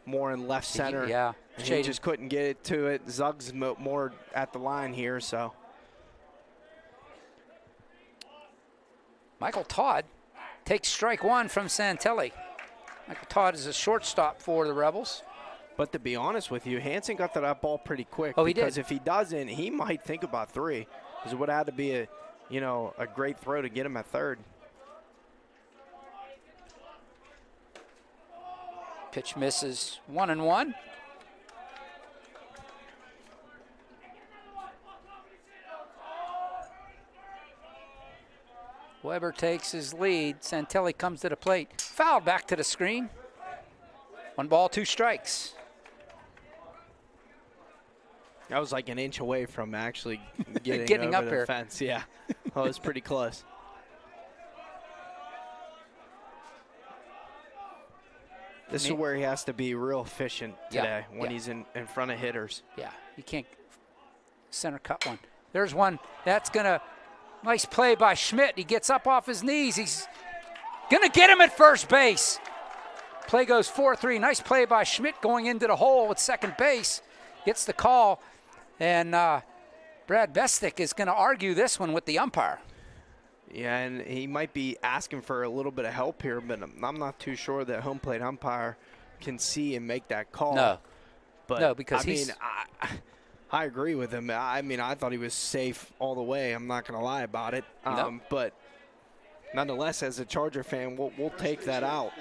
more in left center. Yeah. And he just couldn't get it to it. Zug's more at the line here, so. Michael Todd takes strike one from Santelli. Michael Todd is a shortstop for the Rebels. But to be honest with you, Hansen got to that ball pretty quick. Oh, he did. Because if he doesn't, he might think about three. Because it would have had to be a great throw to get him at third. Pitch misses, 1-1. Weber takes his lead. Santelli comes to the plate. Fouled back to the screen. 1 ball, 2 strikes. That was like an inch away from actually getting over up the here. fence. Yeah, oh, it was pretty close. This is where he has to be real efficient today when he's in front of hitters. Yeah, you can't center cut one. There's one. That's going to, nice play by Schmidt. He gets up off his knees. He's going to get him at first base. Play goes 4-3. Nice play by Schmidt going into the hole at second base. Gets the call. And Brad Bestick is going to argue this one with the umpire. Yeah, and he might be asking for a little bit of help here, but I'm not too sure that home plate umpire can see and make that call. No, but no, because I agree with him. I mean, I thought he was safe all the way. I'm not going to lie about it. But nonetheless, as a Charger fan, we'll take that out.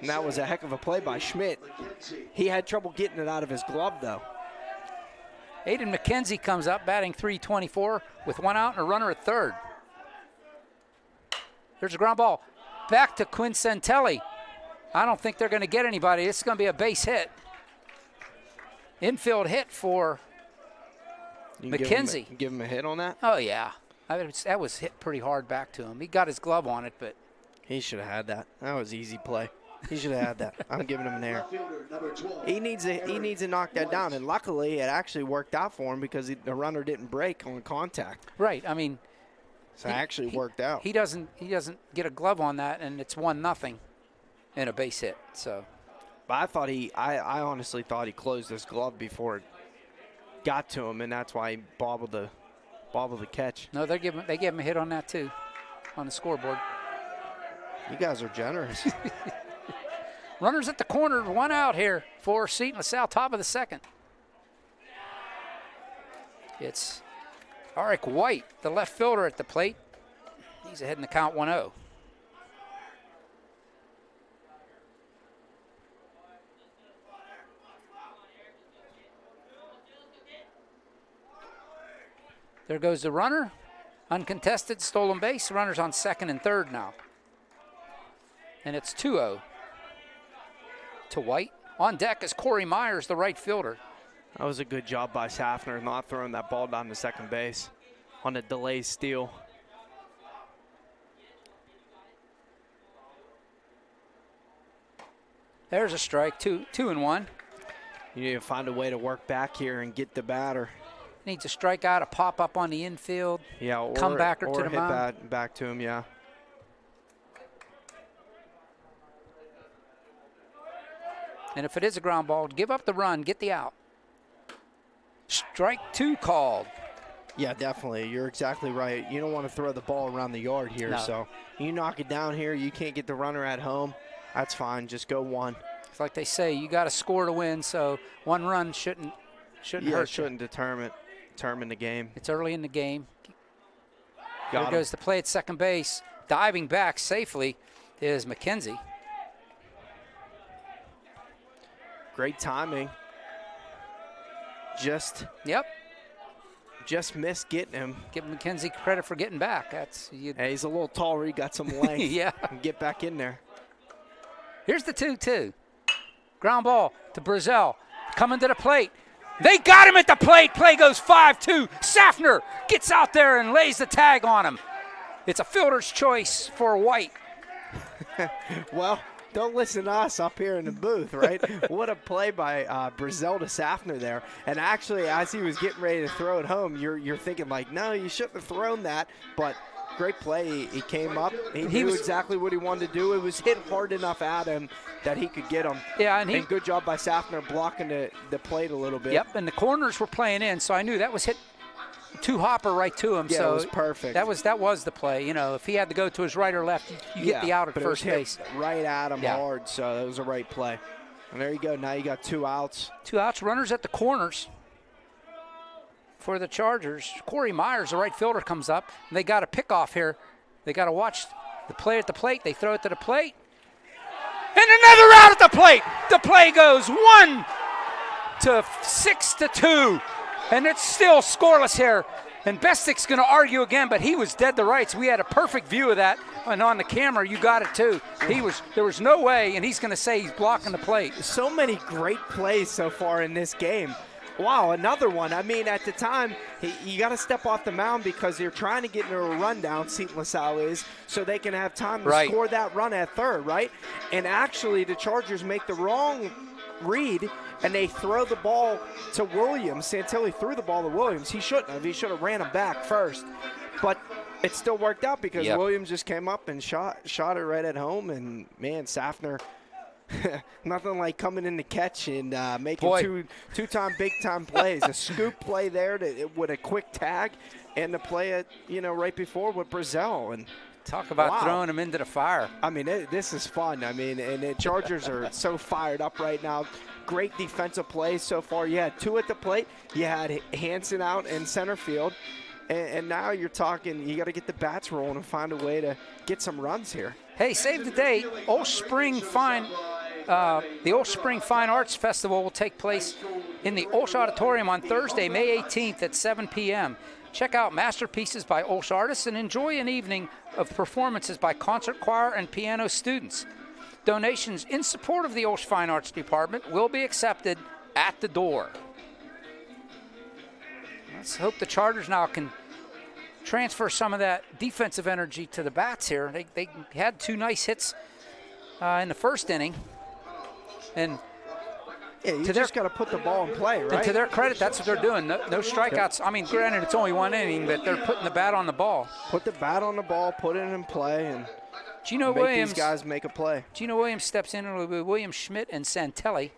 And that was a heck of a play by Schmidt. He had trouble getting it out of his glove, though. Aiden McKenzie comes up, batting .324 with 1 out and a runner at third. There's a ground ball back to Quinn Santelli. I don't think they're going to get anybody. It's going to be a base hit. Infield hit for McKenzie. Give him a hit on that? Oh, yeah. That was hit pretty hard back to him. He got his glove on it, but. He should have had that. That was easy play. He should have had that. I'm giving him an air. He needs to knock that down, and luckily it actually worked out for him because the runner didn't break on contact. Right. I mean. So it actually worked out. He doesn't get a glove on that, and it's 1-0 and a base hit. So. But I honestly thought he closed his glove before it got to him, and that's why he bobbled the catch. No, they gave him a hit on that too, on the scoreboard. You guys are generous. Runners at the corner, 1 out here for Seton LaSalle, top of the second. It's Arik White, the left fielder at the plate. He's ahead in the count 1-0. There goes the runner. Uncontested, stolen base. Runners on second and third now. And it's 2-0. to White. On deck is Corey Myers, the right fielder. That was a good job by Safner not throwing that ball down to second base on a delayed steal. There's a strike, 2-1. You need to find a way to work back here and get the batter. Needs a strikeout, a pop up on the infield. Yeah, or come back to the hit mound. back to him, yeah. And if it is a ground ball, give up the run, get the out. Strike 2 called. Yeah, definitely. You're exactly right. You don't want to throw the ball around the yard here. No. So you knock it down here, you can't get the runner at home. That's fine. Just go 1. It's like they say, you got to score to win, so 1 run shouldn't hurt. Shouldn't determine the game. It's early in the game. There goes the play at second base. Diving back safely is McKenzie. Great timing. Just missed getting him. Give McKenzie credit for getting back. Hey, he's a little taller. He got some length. Yeah. And get back in there. Here's the 2-2. Ground ball to Brazil. Coming to the plate. They got him at the plate. Play goes 5-2. Safner gets out there and lays the tag on him. It's a fielder's choice for White. Well, don't listen to us up here in the booth, right? What a play by Brazil to Safner there. And actually, as he was getting ready to throw it home, you're thinking like, no, you shouldn't have thrown that. But great play. He came up. He knew exactly what he wanted to do. It was hit hard enough at him that he could get him. Yeah, and good job by Safner blocking the plate a little bit. Yep, and the corners were playing in, so I knew that was hit 2-hopper right to him. Yeah, so it was perfect. That was the play. You know, if he had to go to his right or left, you get the out at first base. Right at him hard, so that was a right play. And there you go. Now you got 2 outs. 2 outs. Runners at the corners for the Chargers. Corey Myers, the right fielder, comes up. And they got a pickoff here. They got to watch the play at the plate. They throw it to the plate. And another out at the plate. The play goes 6-2. And it's still scoreless here. And Bestick's going to argue again, but he was dead to rights. We had a perfect view of that. And on the camera, you got it too. There was no way, and he's going to say he's blocking the plate. So many great plays so far in this game. Wow, another one. I mean, at the time, you got to step off the mound because they're trying to get into a rundown, Seton LaSalle is, so they can have time to score that run at third, right? And actually, the Chargers make the wrong read, and they throw the ball to Williams. Santilli threw the ball to Williams. He shouldn't have. He should have ran him back first. But it still worked out because Williams just came up and shot it right at home. And, man, Safner, nothing like coming in to catch and making two-time big-time plays. A scoop play there with a quick tag and the play right before with Brazil. And talk about throwing him into the fire. I mean, this is fun. I mean, and the Chargers are so fired up right now. Great defensive plays so far. You had 2 at the plate. You had Hansen out in center field. And now you're talking, you got to get the bats rolling and find a way to get some runs here. Hey, save the date. the OLSH Spring Fine Arts Festival will take place in the OLSH Auditorium on Thursday, May 18th at 7 p.m. Check out masterpieces by OLSH artists and enjoy an evening of performances by concert choir and piano students. Donations in support of the OLSH Fine Arts Department will be accepted at the door. Let's hope the Chargers now can transfer some of that defensive energy to the bats here. They had 2 nice hits in the first inning. And you just got to put the ball in play, right? And to their credit, that's what they're doing. No strikeouts. I mean, granted, it's only 1 inning, but they're putting the bat on the ball. Put the bat on the ball, put it in play, and make these guys make a play. Gino Williams steps in with William Schmidt and Santelli.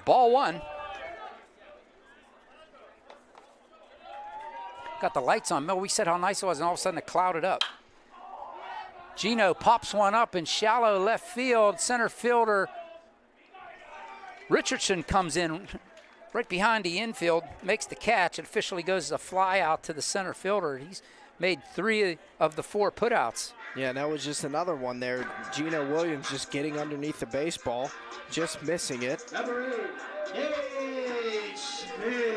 Ball 1. Got the lights on. Mel, we said how nice it was, and all of a sudden it clouded up. Gino pops one up in shallow left field. Center fielder Richardson comes in right behind the infield, makes the catch. It officially goes as a fly out to the center fielder. He's made 3 of the 4 putouts. Yeah, that was just another one there. Gino Williams just getting underneath the baseball, just missing it. Number 8, Smith.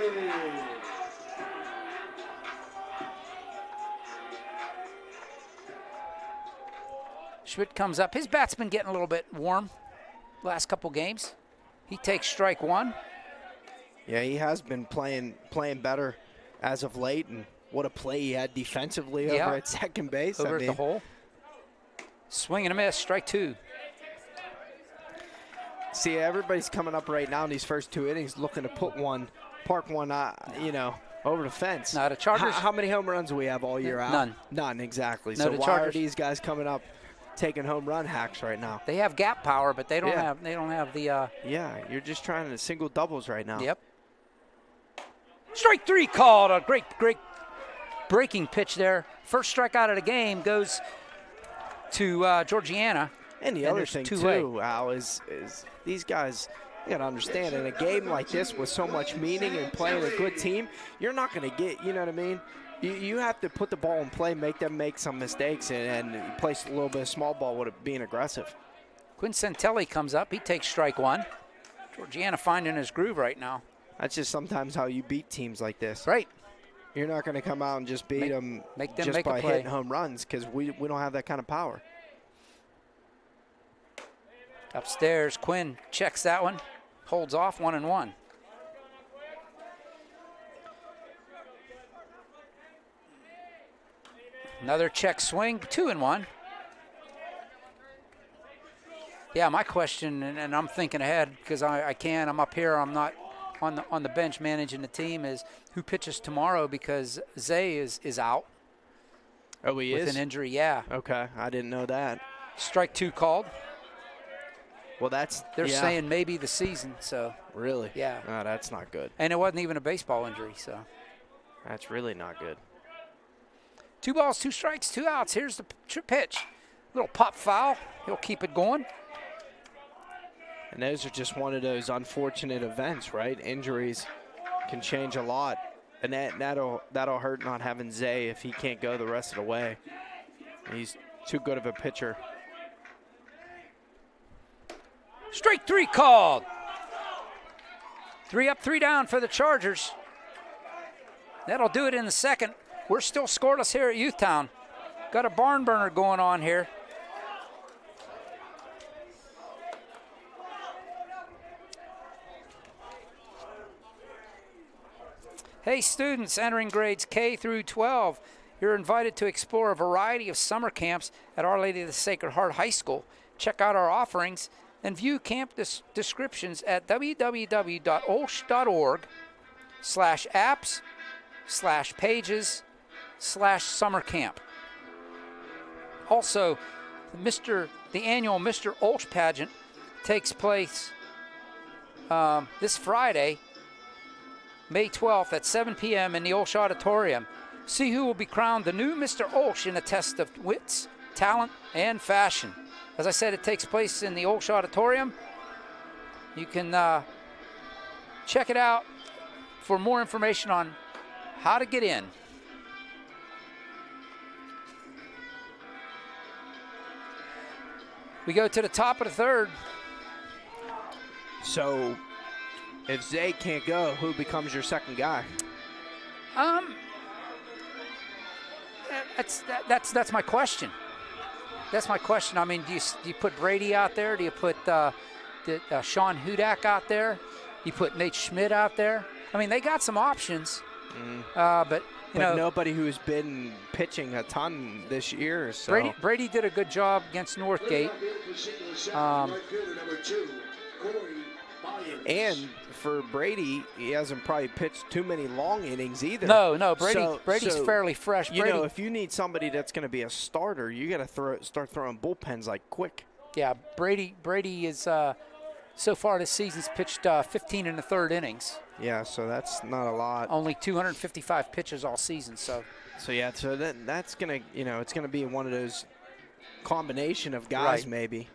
Schmidt comes up. His bat's been getting a little bit warm. last couple games. He takes strike one. Yeah, he has been playing better as of late, and what a play he had defensively over at second base. Over at the hole. Swing and a miss, strike two. See, everybody's coming up right now in these first 2 innings looking to park one, you know, over the fence. Now the Chargers. How many home runs do we have all year out? None. None, exactly. No, so the why Chargers. are these guys coming up taking home run hacks right now? They have gap power, but they don't have the. Yeah, you're just trying to single doubles right now. Yep. Strike three called. A great breaking pitch there. First strikeout of the game goes to Georgiana. And the other thing, too, Al, is these guys, you got to understand, in a game like this with so much meaning and playing a good team, you're not going to get, you know what I mean? You have to put the ball in play, make them make some mistakes, and place a little bit of small ball with it being aggressive. Quinn Santelli comes up. He takes strike one. Georgiana finding his groove right now. That's just sometimes how you beat teams like this. Right. You're not going to come out and just beat them just make by a play. hitting home runs, because we don't have that kind of power. Upstairs, Quinn checks that one, holds off 1-1. Another check swing, 2-1. Yeah, my question, and I'm thinking ahead because I'm up here, I'm not on the bench managing the team, is who pitches tomorrow, because Zay is out. Oh, he is? With an injury, yeah. Okay, I didn't know that. Strike two called. Well, they're saying maybe the season, so. Really? Yeah. Oh, that's not good. And it wasn't even a baseball injury, so. That's really not good. 2 balls, 2 strikes, 2 outs. Here's the pitch. Little pop foul. He'll keep it going. And those are just one of those unfortunate events, right? Injuries can change a lot. And that'll hurt not having Zay if he can't go the rest of the way. He's too good of a pitcher. Strike three called. 3 up, 3 down for the Chargers. That'll do it in the second. We're still scoreless here at Youthtown. Got a barn burner going on here. Hey students entering grades K through 12, you're invited to explore a variety of summer camps at Our Lady of the Sacred Heart High School. Check out our offerings and view camp descriptions at www.olsh.org/apps/pages/summer camp. Also, the annual Mr. OLSH pageant takes place this Friday, May 12th at 7 p.m. in the OLSH Auditorium. See who will be crowned the new Mr. OLSH in a test of wits, talent, and fashion. As I said, it takes place in the OLSH Auditorium. You can check it out for more information on how to get in. We go to the top of the third. So, if Zay can't go, who becomes your second guy? That's my question. That's my question. I mean, do you put Brady out there? Do you put Sean Hudak out there? You put Nate Schmidt out there? I mean, they got some options, but nobody who's been pitching a ton this year. So. Brady did a good job against Northgate. And for Brady, he hasn't probably pitched too many long innings either. No, Brady's fairly fresh. You know, if you need somebody that's going to be a starter, you got to start throwing bullpens like quick. Yeah, Brady is so far this season's pitched 15 in the third innings. Yeah, so that's not a lot. Only 255 pitches all season. So that's gonna, it's gonna be one of those combination of guys, right. Maybe.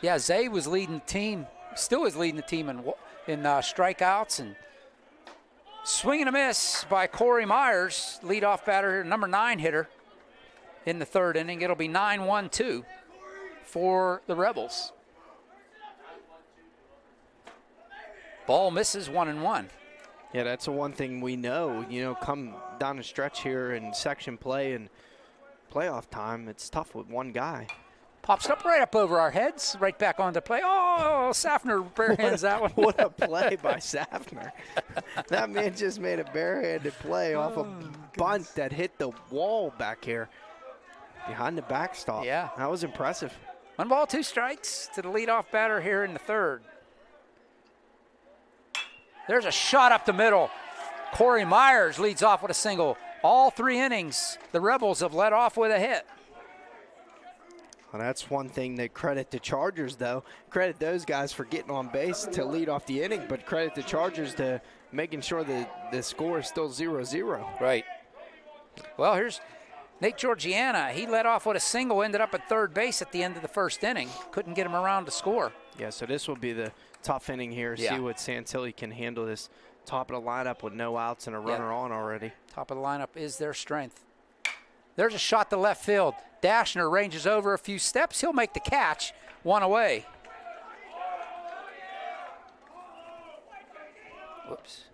Yeah, Zay was leading the team. Still is leading the team in strikeouts, and swing and a miss by Corey Myers, leadoff batter, number 9 hitter in the third inning. It'll be 9-1-2 for the Rebels. Ball misses 1-1. Yeah, that's the one thing we know. Come down the stretch here in section play and playoff time, it's tough with one guy. Pops it up right up over our heads, right back onto play. Oh, Safner barehands that one. What a play by Safner. That man just made a barehanded play off a bunt that hit the wall back here behind the backstop. Yeah. That was impressive. 1 ball, 2 strikes to the leadoff batter here in the third. There's a shot up the middle. Corey Myers leads off with a single. All 3 innings, the Rebels have led off with a hit. Well, that's one thing that credit the Chargers, though. Credit those guys for getting on base to lead off the inning, but credit the Chargers to making sure that the score is still 0-0. Right. Well, here's Nate Georgiana. He led off with a single, ended up at third base at the end of the first inning. Couldn't get him around to score. Yeah, so this will be the tough inning here. Yeah. See what Santilli can handle this top of the lineup with no outs and a runner on already. Top of the lineup is their strength. There's a shot to left field. Dashner ranges over a few steps. He'll make the catch. 1 away. Whoops.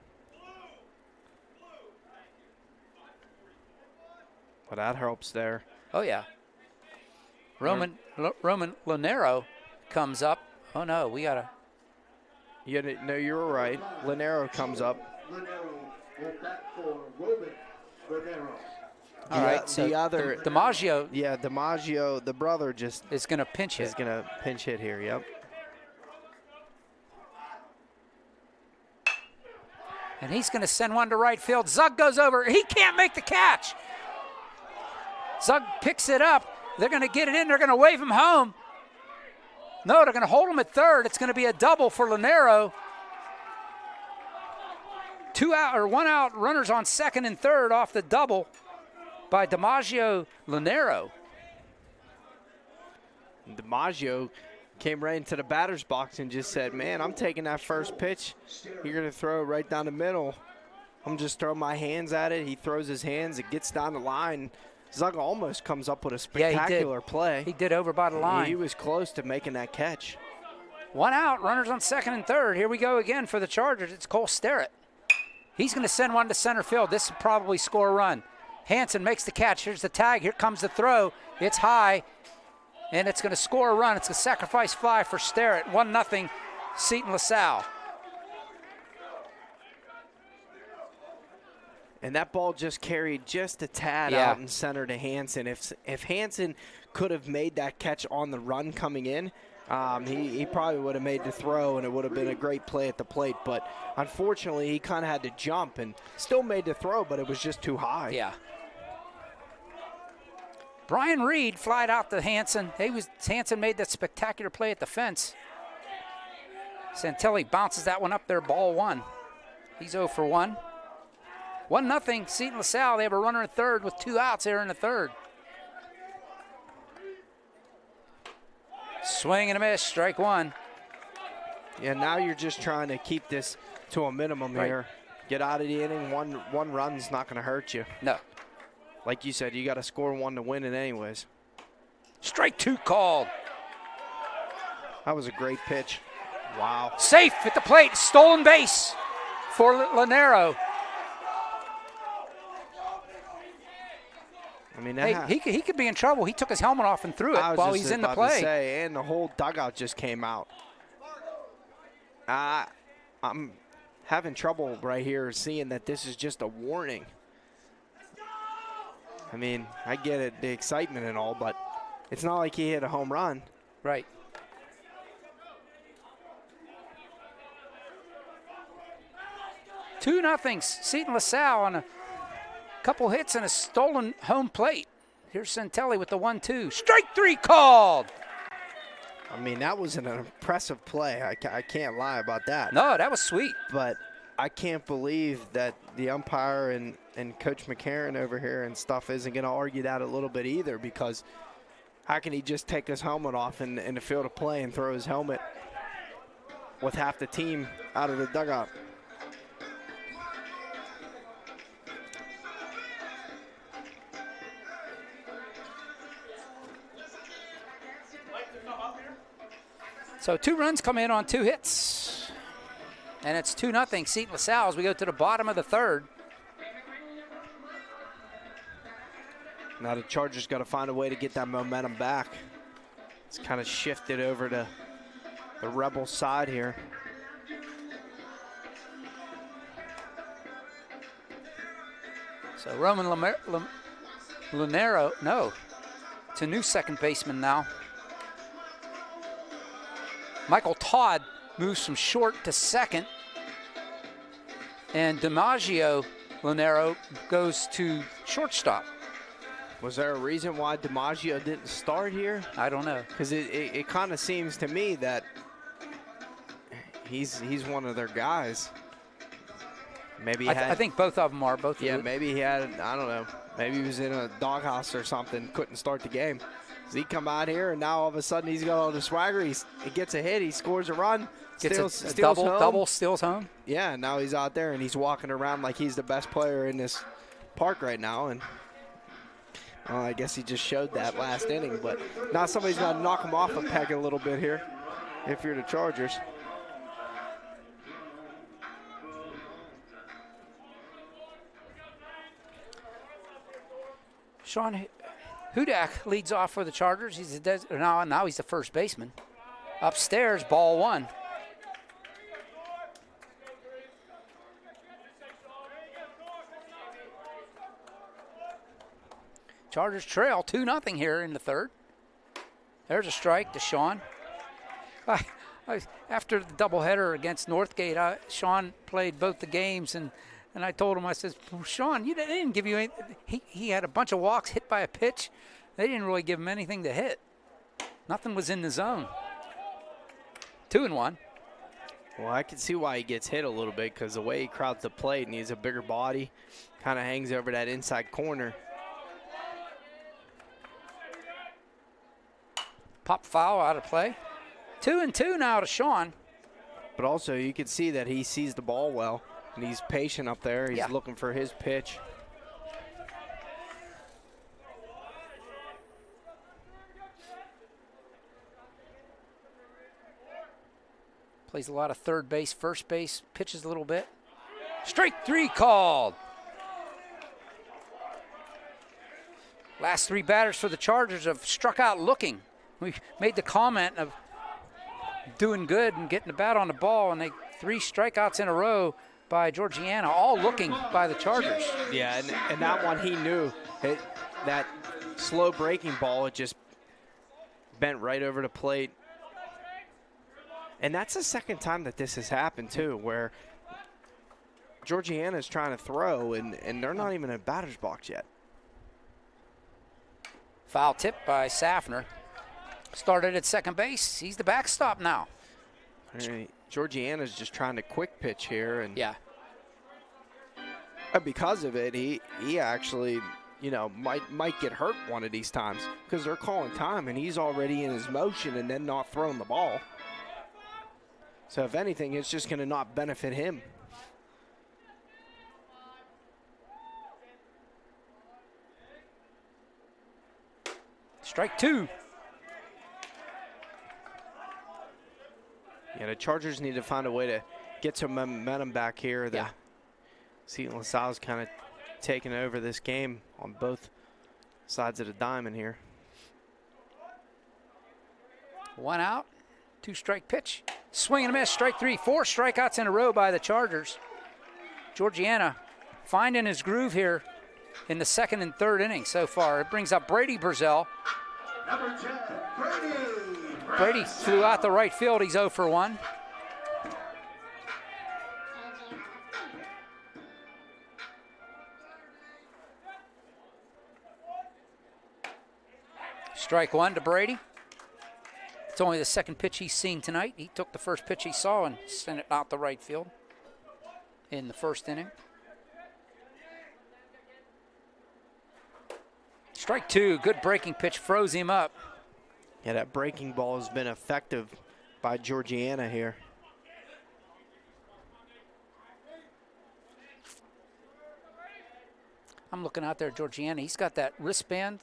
Well, that helps there. Oh, yeah. Roman Lanero comes up. Oh, no, we got to. No, you were right. Lanero comes up. Lanero will bat for Roman Lanero. All right, so DiMaggio. Yeah, DiMaggio, the brother, just is going to pinch hit. Is going to pinch hit here, yep. And he's going to send one to right field. Zug goes over. He can't make the catch. Zug picks it up. They're going to get it in. They're going to wave him home. No, they're going to hold him at third. It's going to be a double for Lanero. 1 out, runners on second and third off the double by DiMaggio Lanero. DiMaggio came right into the batter's box and just said, man, I'm taking that first pitch. You're going to throw it right down the middle. I'm just throwing my hands at it. He throws his hands. It gets down the line. Zaga almost comes up with a spectacular play. He did over by the line. He was close to making that catch. 1 out, runners on second and third. Here we go again for the Chargers. It's Cole Sterrett. He's going to send one to center field. This will probably score a run. Hansen makes the catch. Here's the tag. Here comes the throw. It's high, and it's going to score a run. It's a sacrifice fly for Sterrett. 1-0, Seton LaSalle. And that ball just carried just a tad out in center to Hansen. If Hansen could have made that catch on the run coming in, he probably would have made the throw, and it would have been a great play at the plate. But unfortunately, he kind of had to jump and still made the throw, but it was just too high. Yeah. Brian Reed flied out to Hansen. Hansen made that spectacular play at the fence. Santilli bounces that one up there, ball 1. He's 0 for 1. 1-0, Seton LaSalle. They have a runner at third with 2 outs here in the third. Swing and a miss, strike 1. Yeah, now you're just trying to keep this to a minimum here. Get out of the inning. One run's not going to hurt you. No. Like you said, you got to score 1 to win it anyways. Strike 2 called. That was a great pitch. Wow. Safe at the plate, stolen base for Lanero. I mean, he could be in trouble. He took his helmet off and threw it while he's in the play. And the whole dugout just came out. I'm having trouble right here seeing that this is just a warning. I mean, I get it, the excitement and all, but it's not like he hit a home run. Right. Two nothing. Seton LaSalle on a couple hits and a stolen home plate. Here's Santilli with the 1-2. Strike 3 called. I mean, that was an impressive play. I can't lie about that. No, that was sweet. But I can't believe that the umpire and Coach McCarron over here and stuff isn't going to argue that a little bit either, because how can he just take his helmet off in the field of play and throw his helmet with half the team out of the dugout? So 2 runs come in on 2 hits. And it's 2-0 Seton LaSalle as we go to the bottom of the third. Now the Chargers got to find a way to get that momentum back. It's kind of shifted over to the Rebel side here. So Roman Lunero, no, it's a new second baseman now. Michael Todd moves from short to second, and DiMaggio Lunero goes to shortstop. Was there a reason why DiMaggio didn't start here? I don't know. Because it kind of seems to me that he's one of their guys. Maybe I think both of them are. Both. Yeah, maybe he had, I don't know, maybe he was in a doghouse or something, couldn't start the game. So he come out here, and now all of a sudden he's got all the swagger. He gets a hit, he scores a run, steals double, steals home. Yeah, now he's out there, and he's walking around like he's the best player in this park right now. And well, I guess he just showed that last inning. But now somebody's got to knock him off a peg a little bit here if you're the Chargers. Sean Hudak leads off for the Chargers. He's now he's the first baseman. Upstairs, ball one. Chargers trail 2-0 here in the third. There's a strike to Sean. After the doubleheader against Northgate, Sean played both the games, and I told him, I said, Sean, they didn't give you anything. He had a bunch of walks, hit by a pitch. They didn't really give him anything to hit. Nothing was in the zone. 2-1. Well, I can see why he gets hit a little bit, because the way he crowds the plate and he has a bigger body, kind of hangs over that inside corner. Pop foul out of play. 2-2 now to Sean. But also you can see that he sees the ball well, and he's patient up there. He's looking for his pitch. Plays a lot of third base, first base, pitches a little bit. Strike 3 called. Last 3 batters for the Chargers have struck out looking. We made the comment of doing good and getting the bat on the ball, and 3 strikeouts in a row by Georgiana, all looking by the Chargers. Yeah, and that one he knew. That slow breaking ball, it just bent right over the plate. And that's the second time that this has happened, too, where Georgiana's trying to throw, and they're not even in a batter's box yet. Foul tip by Safner. Started at second base. He's the backstop now. Georgiana's just trying to quick pitch here. And yeah. Because of it, he actually, might get hurt one of these times, because they're calling time, and he's already in his motion and then not throwing the ball. So if anything, it's just going to not benefit him. Strike 2. Yeah, the Chargers need to find a way to get some momentum back here. Seton LaSalle's kind of taking over this game on both sides of the diamond here. 1 out, 2-strike pitch. Swing and a miss, strike 3. 4 strikeouts in a row by the Chargers. Georgiana finding his groove here in the second and third inning so far. It brings up Brady Burzell. Number 10, Brady. Brady flew out the right field. He's 0 for 1. Strike 1 to Brady. It's only the second pitch he's seen tonight. He took the first pitch he saw and sent it out the right field in the first inning. Strike 2, good breaking pitch, froze him up. Yeah, that breaking ball has been effective by Georgiana here. I'm looking out there, Georgiana. He's got that wristband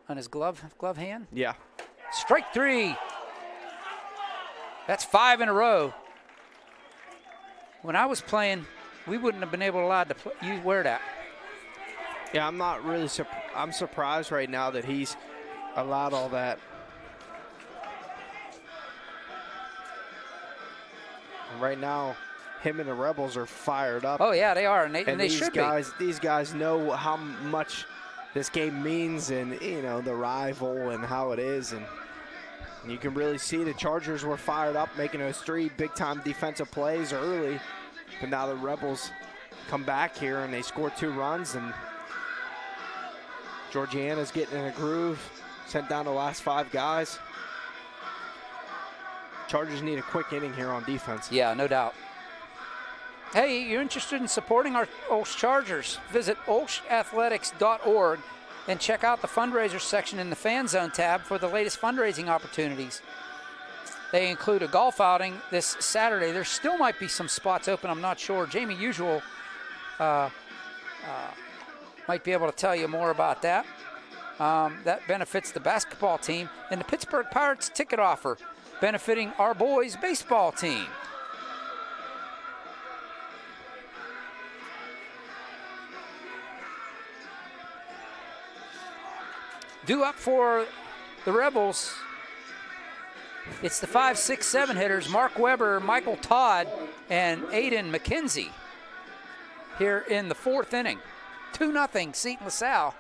on his glove hand. Yeah. Strike 3. That's 5 in a row. When I was playing, we wouldn't have been allowed to wear that. Yeah, I'm not really I'm surprised right now that he's allowed all that. Right now, him and the Rebels are fired up. Oh, yeah, they are, and they should be. These guys know how much this game means and, you know, the rival and how it is. And you can really see the Chargers were fired up, making those 3 big-time defensive plays early. But now the Rebels come back here, and they score 2 runs. And Georgiana's getting in a groove, sent down the last 5 guys. Chargers need a quick inning here on defense. Yeah, no doubt. Hey, you're interested in supporting our OLSH Chargers? Visit olshathletics.org and check out the fundraiser section in the Fan Zone tab for the latest fundraising opportunities. They include a golf outing this Saturday. There still might be some spots open, I'm not sure. Jamie Usual might be able to tell you more about that. That benefits the basketball team. And the Pittsburgh Pirates ticket offer, benefiting our boys' baseball team. Due up for the Rebels, it's the 5, 6, 7 hitters, Mark Weber, Michael Todd, and Aiden McKenzie here in the 4th inning. 2-0 Seton LaSalle.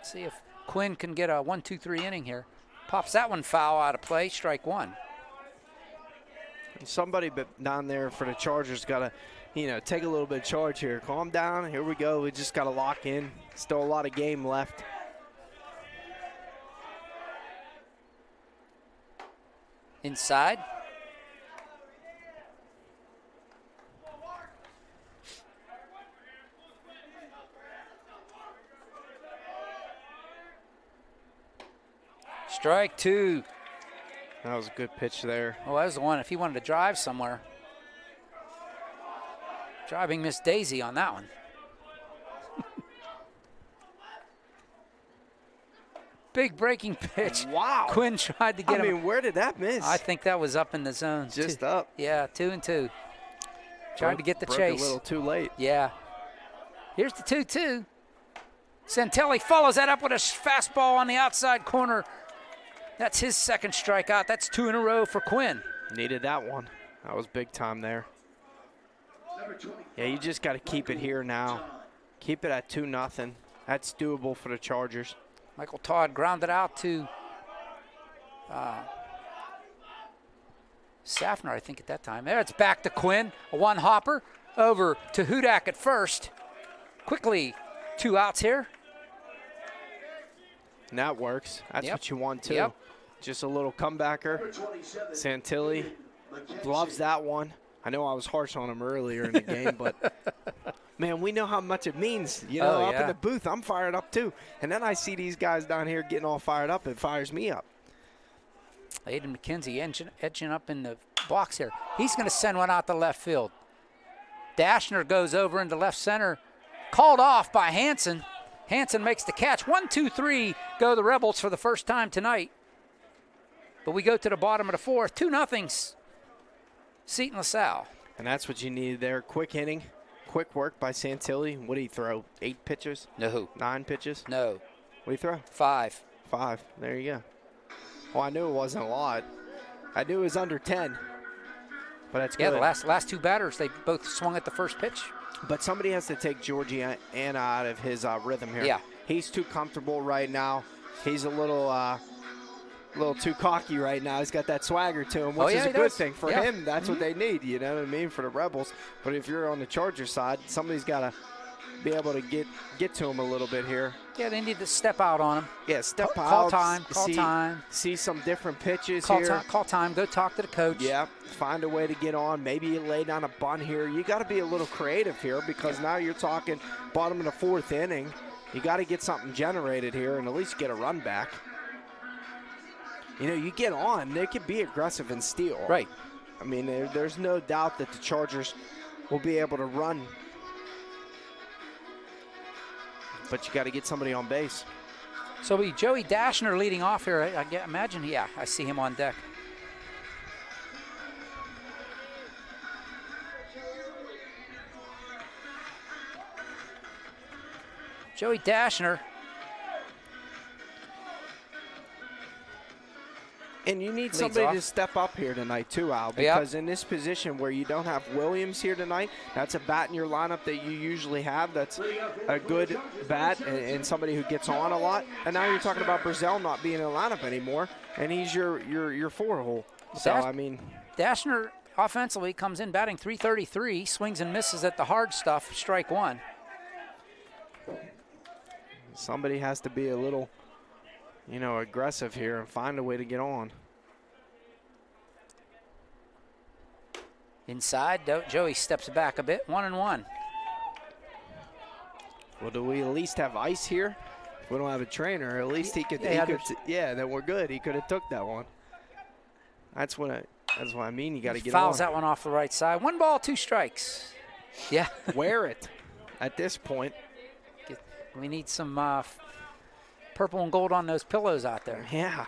See if Quinn can get a 1-2-3 inning here. Pops that one foul out of play, strike 1. Somebody down there for the Chargers got to, you know, take a little bit of charge here. Calm down. Here we go. We just got to lock in. Still a lot of game left. Inside. Strike 2. That was a good pitch there. Oh, that was the one if he wanted to drive somewhere. Driving Miss Daisy on that one. Big breaking pitch. Wow. Quinn tried to get him. I mean, where did that miss? I think that was up in the zone. Just up. Yeah, 2-2. Trying to get the chase. A little too late. Yeah. Here's the 2-2. Santelli follows that up with a fastball on the outside corner. That's his 2nd strikeout. That's 2 in a row for Quinn. Needed that one. That was big time there. Yeah, you just got to keep it here now. Keep it at 2-0. That's doable for the Chargers. Michael Todd grounded out to Safner, I think, at that time. There, it's back to Quinn. A 1-hopper over to Hudak at first. Quickly, 2 outs here. And that works. That's what you want, too. Yep. Just a little comebacker. Santilli loves that one. I know I was harsh on him earlier in the game, but, man, we know how much it means. You know, up in the booth, I'm fired up, too. And then I see these guys down here getting all fired up. It fires me up. Aiden McKenzie edging up in the box here. He's going to send one out to left field. Dashner goes over into left center. Called off by Hanson. Hanson makes the catch. 1-2-3 go the Rebels for the first time tonight. But we go to the bottom of the 4th. 2-0 Seton LaSalle. And that's what you need there. Quick inning. Quick work by Santilli. What did he throw? 8 pitches? No. 9 pitches? No. What did he throw? 5. 5. There you go. Well, I knew it wasn't a lot. I knew it was under 10. But that's good. Yeah, the last 2 batters, they both swung at the first pitch. But somebody has to take Georgiana out of his rhythm here. Yeah. He's too comfortable right now. He's a little too cocky right now. He's got that swagger to him, which is a good thing for him. That's what they need, you know what I mean, for the Rebels. But if you're on the Charger side, somebody's got to be able to get to him a little bit here. Yeah, they need to step out on him. Yeah, step out. Call time. See some different pitches here. Call time. Go talk to the coach. Yeah, find a way to get on. Maybe you lay down a bunt here. You got to be a little creative here because now you're talking bottom of the 4th inning. You got to get something generated here and at least get a run back. You know, you get on, they can be aggressive and steal. Right. I mean, there's no doubt that the Chargers will be able to run. But you got to get somebody on base. So it'll be Joey Dashner leading off here. I imagine, I see him on deck. Joey Dashner And you need somebody to step up here tonight too, Al, because in this position where you don't have Williams here tonight, that's a bat in your lineup that you usually have. That's a good bat and somebody who gets on a lot. And now you're talking about Brazel not being in the lineup anymore, and he's your 4-hole. So, I mean. Dashner offensively comes in batting .333, swings and misses at the hard stuff, strike one. Somebody has to be a little, you know, aggressive here and find a way to get on. Inside, Joey steps back a bit, 1-1. Well, do we at least have ice here? If we don't have a trainer, at least he could, then we're good. He could have took that one. That's what I mean. You got to get on. Fouls that one off the right side. 1 ball, 2 strikes. Yeah. Wear it at this point. We need some purple and gold on those pillows out there. Yeah.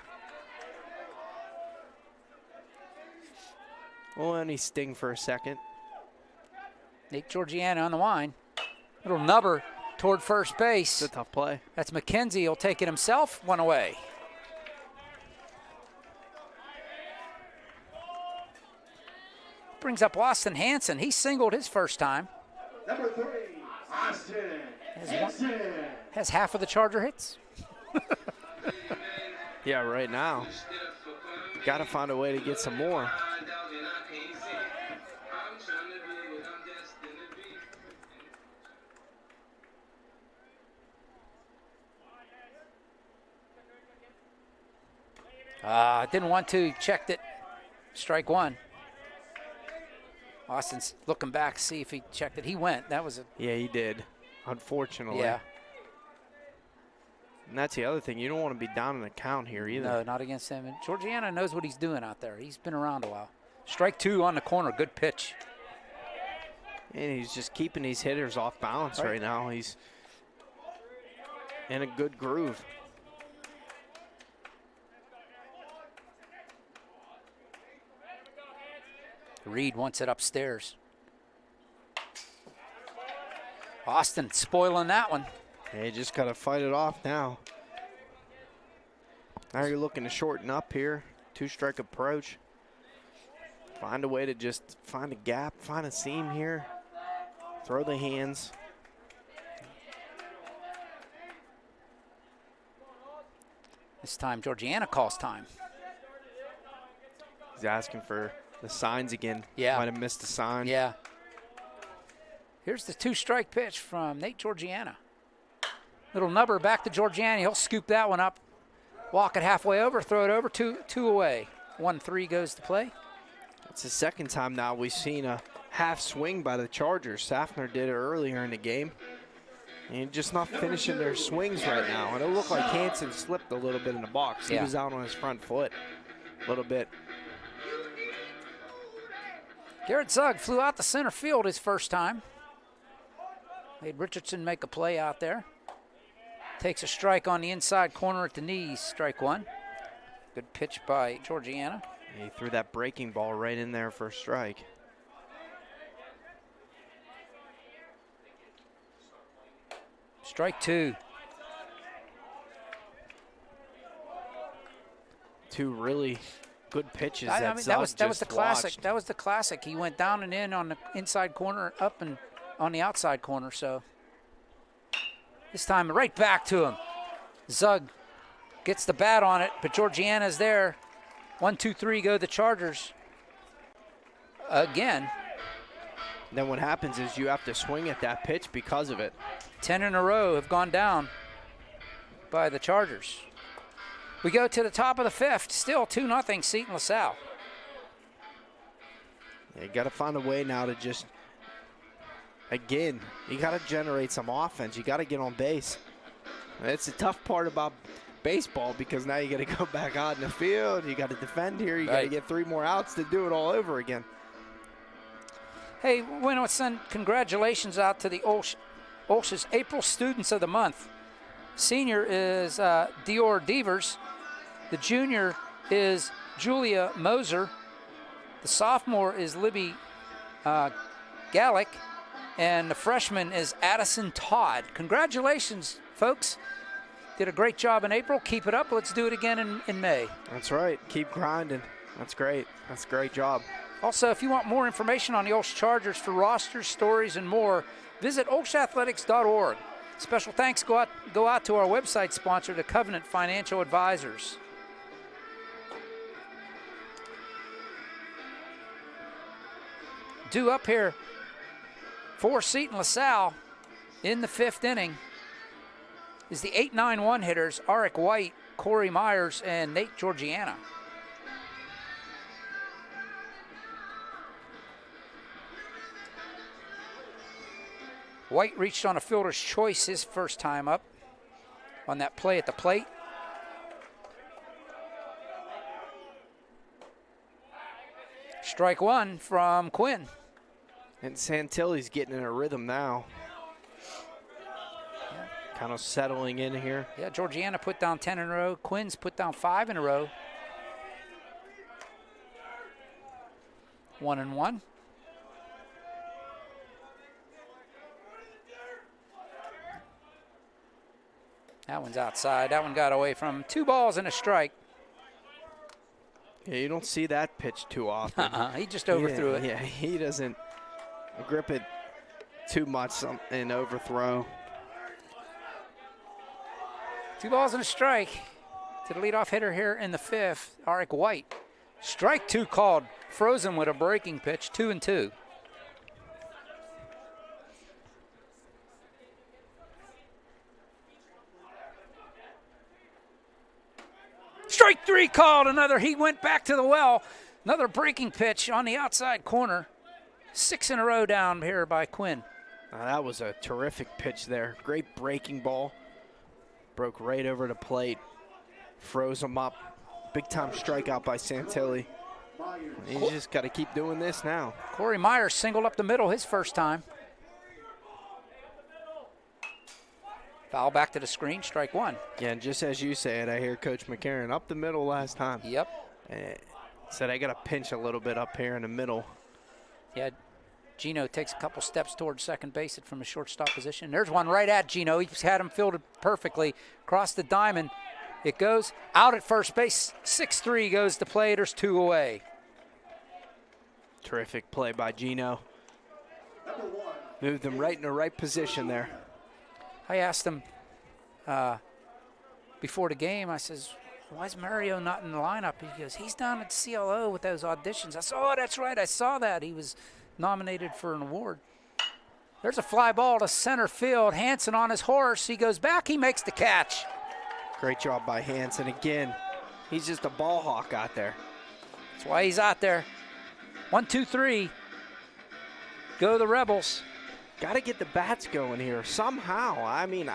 We'll let me sting for a second. Nate Georgiana on the line. Little nubber toward first base. It's a tough play. That's McKenzie. He'll take it himself. 1 away. Brings up Austin Hansen. He singled his first time. Number 3, Austin Hansen. Has half of the Charger hits. Yeah, right now. Got to find a way to get some more. Didn't want to. Checked it. Strike one. Austin's looking back to see if he checked it. He went. That was a. Yeah, he did. Unfortunately. Yeah. And that's the other thing. You don't want to be down in the count here either. No, not against him. And Georgiana knows what he's doing out there. He's been around a while. Strike two on the corner. Good pitch. And he's just keeping these hitters off balance right now. He's in a good groove. Reed wants it upstairs. Austin spoiling that one. Hey, just got to fight it off now. Now you're looking to shorten up here. 2-strike approach. Find a way to just find a gap, find a seam here. Throw the hands. This time, Georgiana calls time. He's asking for the signs again. Yeah. Might have missed a sign. Yeah. Here's the 2-strike pitch from Nate Georgiana. Little nubber back to Georgiana. He'll scoop that one up. Walk it halfway over, throw it over, two away. 1-3 goes to play. It's the second time now we've seen a half swing by the Chargers. Safner did it earlier in the game. And just not finishing their swings right now. And it looked like Hansen slipped a little bit in the box. He was out on his front foot a little bit. Garrett Zug flew out to center field his first time. Made Richardson make a play out there. Takes a strike on the inside corner at the knees, strike one. Good pitch by Georgiana. He threw that breaking ball right in there for a strike. Strike two. Two really good pitches. That was the classic. That was the classic. He went down and in on the inside corner, up and on the outside corner. So this time right back to him. Zug gets the bat on it, but Georgiana's there. 1, 2, 3 go the Chargers. Again. Then what happens is you have to swing at that pitch because of it. 10 in a row have gone down by the Chargers. We go to the top of the fifth. Still 2-0 Seton LaSalle. You got to find a way now to just, again, you got to generate some offense. You got to get on base. It's the tough part about baseball because now you got to go back out in the field. You got to defend here. You got to get 3 more outs to do it all over again. Hey, we want to send congratulations out to the OLSH's April Students of the Month. Senior is Dior Devers. The junior is Julia Moser. The sophomore is Libby Gallick. And the freshman is Addison Todd. Congratulations, folks. Did a great job in April. Keep it up. Let's do it again in May. That's right. Keep grinding. That's great. That's a great job. Also, if you want more information on the OLSH Chargers for rosters, stories, and more, visit olshathletics.org. Special thanks go out to our website sponsor, the Covenant Financial Advisors. Due up here for Seton LaSalle in the 5th inning is the 8-9-1 hitters, Arik White, Corey Myers, and Nate Georgiana. White reached on a fielder's choice his first time up on that play at the plate. Strike one from Quinn. And Santilli's getting in a rhythm now. Yeah. Kind of settling in here. Yeah, Georgiana put down 10 in a row. Quinn's put down 5 in a row. 1-1. That one's outside. That one got away from him. 2 balls and a strike. Yeah, you don't see that pitch too often. He just overthrew it. Yeah, he doesn't grip it too much and overthrow. 2 balls and a strike to the leadoff hitter here in the 5th, Arik White. Strike 2 called. Frozen with a breaking pitch, 2-2. Strike 3 called. Another. He went back to the well. Another breaking pitch on the outside corner. 6 in a row down here by Quinn. That was a terrific pitch there. Great breaking ball. Broke right over the plate. Froze him up. Big time strikeout by Santilli. You just got to keep doing this now. Corey Myers singled up the middle his first time. Foul back to the screen, strike 1. Yeah, and just as you said, I hear Coach McCarron up the middle last time. Yep. Said I got to pinch a little bit up here in the middle. Yeah, Gino takes a couple steps towards second base from a shortstop position. There's one right at Gino. He's had him fielded perfectly. Across the diamond. It goes out at first base. 6-3 goes to play. There's 2 away. Terrific play by Gino. Moved him right in the right position there. I asked him before the game, I says, why is Mario not in the lineup? He goes, he's down at CLO with those auditions. I said, oh, that's right, I saw that. He was nominated for an award. There's a fly ball to center field. Hansen on his horse. He goes back, he makes the catch. Great job by Hansen again. He's just a ball hawk out there. That's why he's out there. 1, 2, 3. Go the Rebels. Got to get the bats going here somehow. I mean,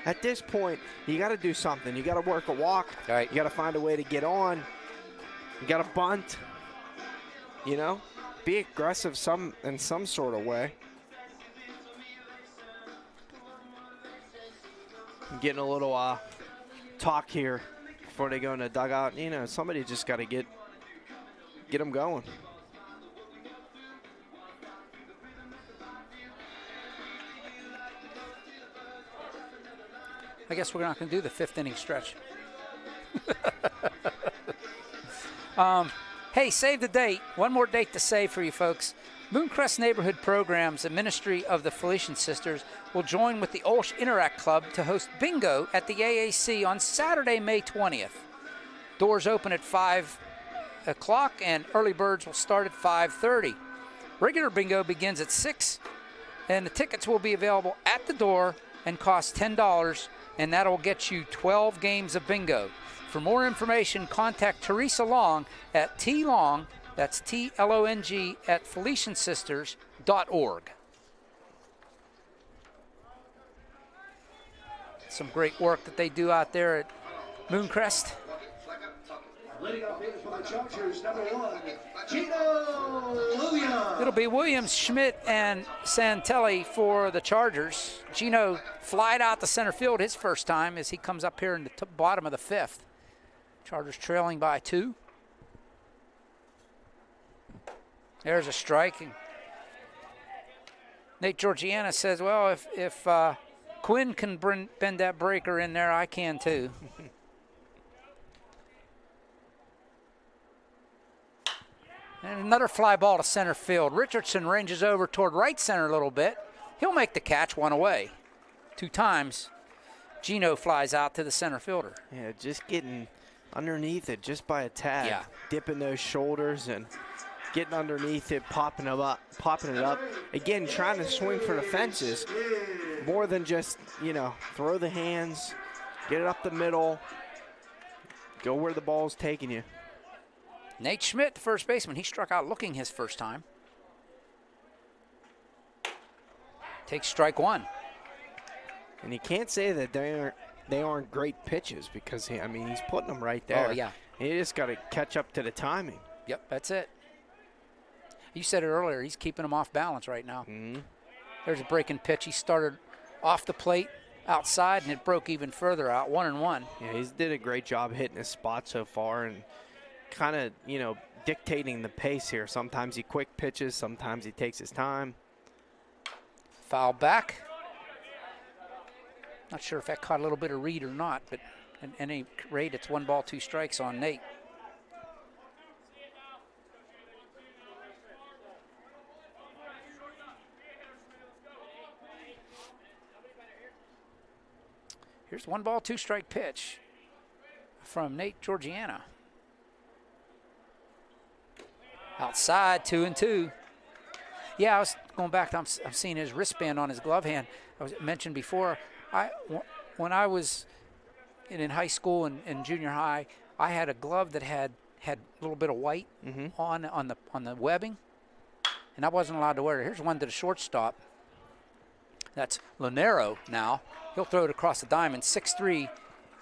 at this point, you got to do something. You got to work a walk. All right. You got to find a way to get on. You got to bunt. You know, be aggressive in some sort of way. I'm getting a little talk here before they go in the dugout. You know, somebody just got to get them going. I guess we're not going to do the 5th inning stretch. Hey, save the date. One more date to save for you folks. Mooncrest Neighborhood Programs, a ministry of the Felician Sisters, will join with the OLSH Interact Club to host bingo at the AAC on Saturday, May 20th. Doors open at 5 o'clock and early birds will start at 5:30. Regular bingo begins at 6 and the tickets will be available at the door and cost $10, and that'll get you 12 games of bingo. For more information, contact Teresa Long at tlong, that's T-L-O-N-G, at FelicianSisters.org. Some great work that they do out there at Mooncrest. Leading off hitters for the Chargers, number 1, Gino Williams. It'll be Williams, Schmidt, and Santelli for the Chargers. Gino flied out to center field his first time as he comes up here in the bottom of the 5th. Chargers trailing by 2. There's a strike. And Nate Georgiana says, well, if Quinn can bend that breaker in there, I can too. And another fly ball to center field. Richardson ranges over toward right center a little bit. He'll make the catch, one away. 2 times. Gino flies out to the center fielder. Yeah, just getting underneath it just by a tad. Yeah. Dipping those shoulders and getting underneath it, popping it up. Again, trying to swing for the fences more than just, you know, throw the hands, get it up the middle, go where the ball's taking you. Nate Schmidt, the first baseman, he struck out looking his first time. Takes strike 1. And you can't say that they aren't great pitches because, I mean, he's putting them right there. Oh, yeah. You just got to catch up to the timing. Yep, that's it. You said it earlier, he's keeping them off balance right now. Mm-hmm. There's a breaking pitch. He started off the plate outside, and it broke even further out, 1-1. Yeah, he's did a great job hitting his spot so far and kind of, you know, dictating the pace here. Sometimes he quick pitches, sometimes he takes his time. Foul back. Not sure if that caught a little bit of read or not, but at any rate, it's 1 ball, 2 strikes on Nate. Here's 1 ball, 2 strike pitch from Nate Georgiana. Outside, 2-2. Yeah, I was going back. I'm seeing his wristband on his glove hand. I was mentioned before. When I was in high school and junior high, I had a glove that had a little bit of white on the webbing, and I wasn't allowed to wear it. Here's one to the shortstop. That's Lanero now. He'll throw it across the diamond. 6-3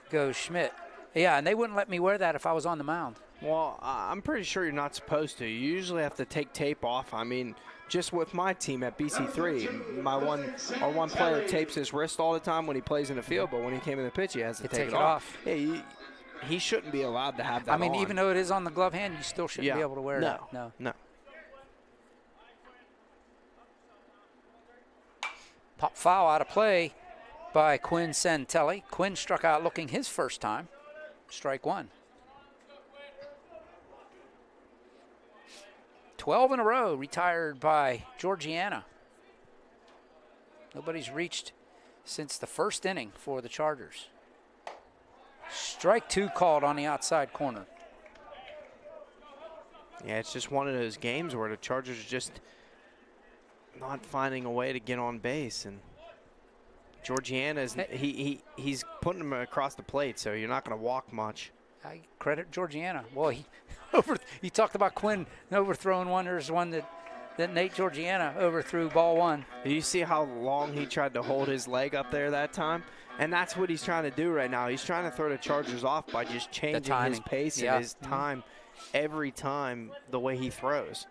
goes Schmidt. Yeah, and they wouldn't let me wear that if I was on the mound. Well, I'm pretty sure you're not supposed to. You usually have to take tape off. I mean, just with my team at BC3, our one player tapes his wrist all the time when he plays in the field, but when he came in the pitch, he has to take it off. Yeah, he shouldn't be allowed to have that I mean, on. even though it is on the glove hand, you still shouldn't be able to wear it. No. Pop foul out of play by Quinn Santelli. Quinn struck out looking his first time. Strike 1. 12 in a row retired by Georgiana. Nobody's reached since the first inning for the Chargers. Strike 2 called on the outside corner. Yeah, it's just one of those games where the Chargers are just not finding a way to get on base, and Georgiana's he's putting them across the plate, so you're not going to walk much. I credit Georgiana. Well, he talked about Quinn overthrowing one. There's one that Nate Georgiana overthrew, ball 1. Did you see how long he tried to hold his leg up there that time? And that's what he's trying to do right now. He's trying to throw the Chargers off by just changing his pace and his time every time the way he throws.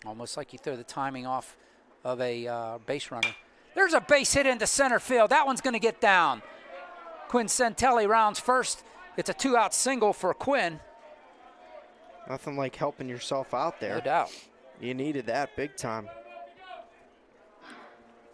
Almost like you throw the timing off of a base runner. There's a base hit into center field. That one's going to get down. Quinn Santelli rounds first. It's a 2-out single for Quinn. Nothing like helping yourself out there. No doubt. You needed that big time.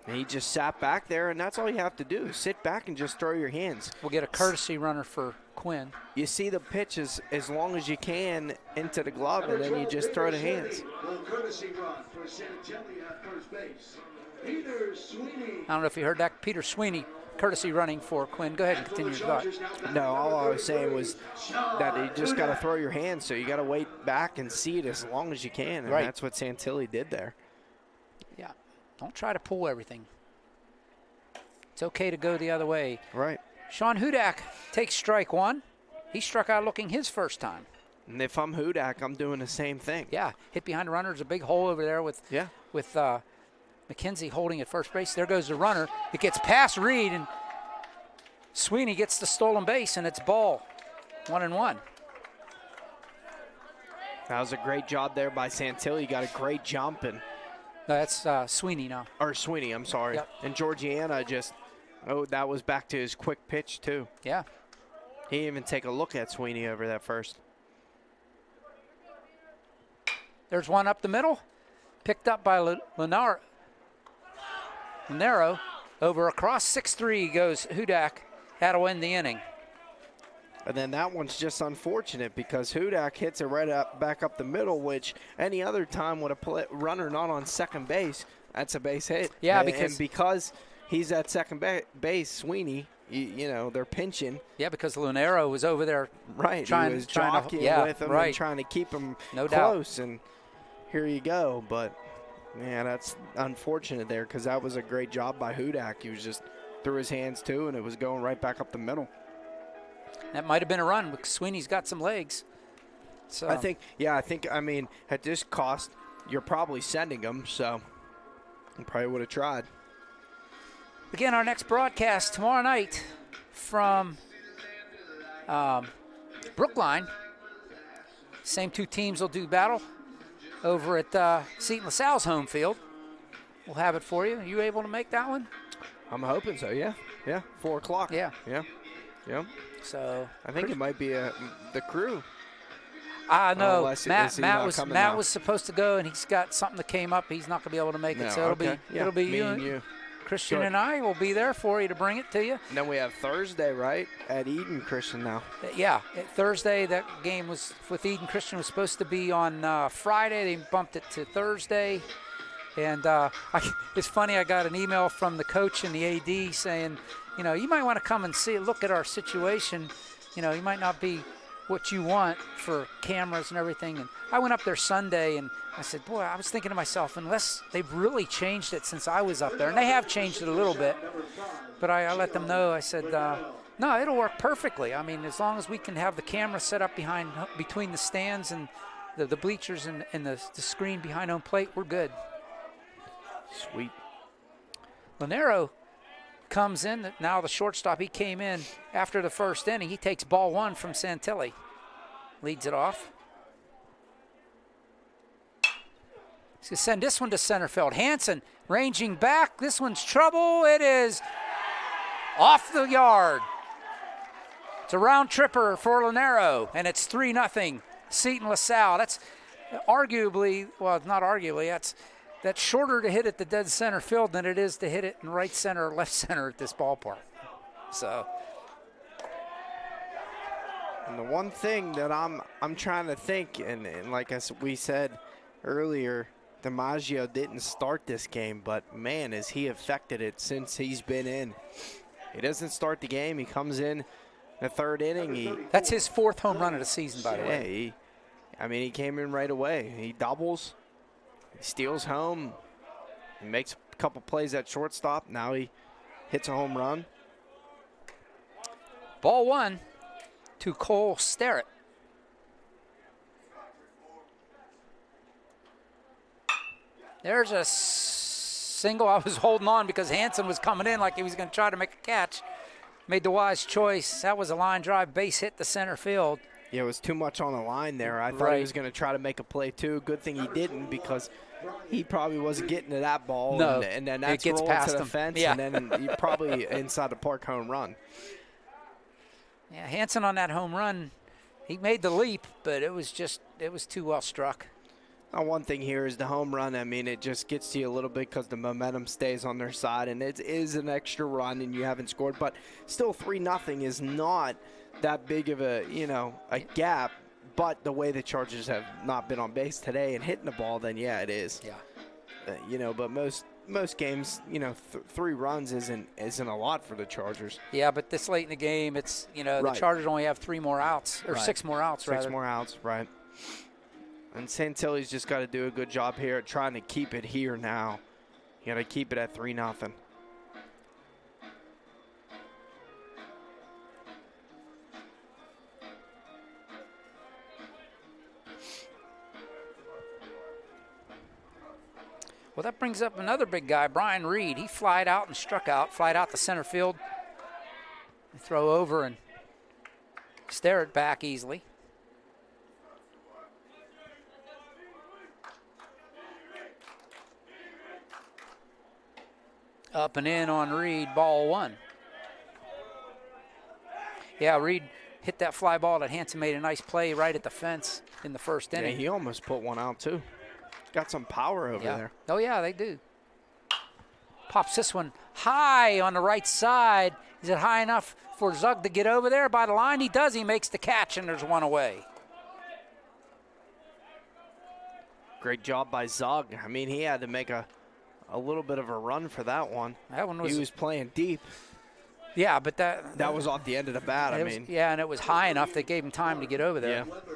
And he just sat back there, and that's all you have to do. Sit back and just throw your hands. We'll get a courtesy runner for Quinn. You see the pitch as long as you can into the glove, and then you just throw the hands. Courtesy run for Santelli at first base. Peter Sweeney. I don't know if you heard that. Peter Sweeney, courtesy running for Quinn. Go ahead and continue your thought. No, all I was saying was that you just got to throw your hands, so you got to wait back and see it as long as you can, and that's what Santelli did there. Yeah, don't try to pull everything. It's okay to go the other way. Right. Sean Hudak takes strike 1. He struck out looking his first time. And if I'm Hudak, I'm doing the same thing. Yeah, hit behind the runner. There's a big hole over there with McKenzie holding at first base. There goes the runner. It gets past Reed, and Sweeney gets the stolen base, and it's ball. 1-1. That was a great job there by Santilli. He got a great jump. And no, that's Sweeney now. Or Sweeney, I'm sorry. Yep. And Georgiana just, that was back to his quick pitch, too. Yeah. He didn't even take a look at Sweeney over that first. There's one up the middle. Picked up by Lanero. over across 6-3 goes Hudak. That'll end the inning. And then that one's just unfortunate because Hudak hits it right up, back up the middle, which any other time with a runner not on second base, that's a base hit. Yeah, and because he's at second base, Sweeney, you know, they're pinching. Yeah, because Lunero was over there. Right, trying, he was trying jockeying to, with him right. and trying to keep him no close. doubt. And here you go. But, man, that's unfortunate there because that was a great job by Hudak. He was just threw his hands, too, and it was going right back up the middle. That might have been a run because Sweeney's got some legs. So I think, I mean, at this cost, you're probably sending them, so you probably would have tried. Again, our next broadcast tomorrow night from Brookline. Same two teams will do battle over at Seton LaSalle's home field. We'll have it for you. Are you able to make that one? I'm hoping so, yeah. Yeah, 4 o'clock. Yeah. Yeah. So I think it might be the crew. No, Matt was supposed to go, and he's got something that came up. He's not going to be able to make it, so it'll be me and you. Christian and I will be there for you to bring it to you. And then we have Thursday, right, at Eden Christian now. Yeah, Thursday. That game was with Eden Christian was supposed to be on Friday. They bumped it to Thursday. And it's funny, I got an email from the coach and the AD saying, you know, you might want to come and look at our situation. You know, you might not be what you want for cameras and everything. And I went up there Sunday, and I said, boy, I was thinking to myself, unless they've really changed it since I was up there. And they have changed it a little bit. But I let them know, I said, no, it'll work perfectly. I mean, as long as we can have the camera set up between the stands and the bleachers and the screen behind home plate, we're good. Sweet. Lunero comes in, now the shortstop. He came in after the first inning. He takes ball 1 from Santilli. Leads it off. He's going to send this one to center field. Hansen ranging back. This one's trouble. It is off the yard. It's a round tripper for Lunero, and it's 3-0. Seton LaSalle. That's arguably, well, not arguably, that's shorter to hit at the dead center field than it is to hit it in right center or left center at this ballpark. So. And the one thing that I'm trying to think, and like we said earlier, DiMaggio didn't start this game, but man, has he affected it since he's been in. He doesn't start the game. He comes in the third inning. That's his 4th home run of the season, by the way. He came in right away. He doubles. He steals home. He makes a couple plays at shortstop. Now he hits a home run. Ball 1 to Cole Sterrett. There's a single. I was holding on because Hansen was coming in like he was going to try to make a catch. Made the wise choice. That was a line drive, base hit to center field. Yeah, it was too much on the line there. I thought he was going to try to make a play too. Good thing he didn't because he probably wasn't getting to that ball. No, and then that's gets rolling past to the him. fence, Yeah. and then you probably inside the park home run. Yeah, Hansen on that home run, he made the leap, but it was too well struck. Now, one thing here is the home run. I mean, it just gets to you a little bit because the momentum stays on their side, and it is an extra run, and you haven't scored. But still, 3-0 is not that big of a gap. But the way the Chargers have not been on base today and hitting the ball, then yeah, it is. Yeah. But most games, 3 runs isn't a lot for the Chargers. Yeah, but this late in the game, it's Right. The Chargers only have 3 more outs or Right. 6 more outs. 6 more outs, right? And Santilli's just got to do a good job here at trying to keep it here now. You got to keep it at 3-0. Well, that brings up another big guy, Brian Reed. He flied out and struck out, flied out to center field. Throw over and stare it back easily. Up and in on Reed, ball 1. Yeah, Reed hit that fly ball that Hansen made a nice play right at the fence in the first inning. Yeah, he almost put one out too. Got some power over there. Oh, yeah, they do. Pops this one high on the right side. Is it high enough for Zug to get over there by the line? He does. He makes the catch, and there's one away. Great job by Zug. I mean, he had to make a little bit of a run for that one. That one was. He was playing deep. Yeah, but that was off the end of the bat. I mean. Yeah, and it was high enough that gave him time to get over there. Yeah.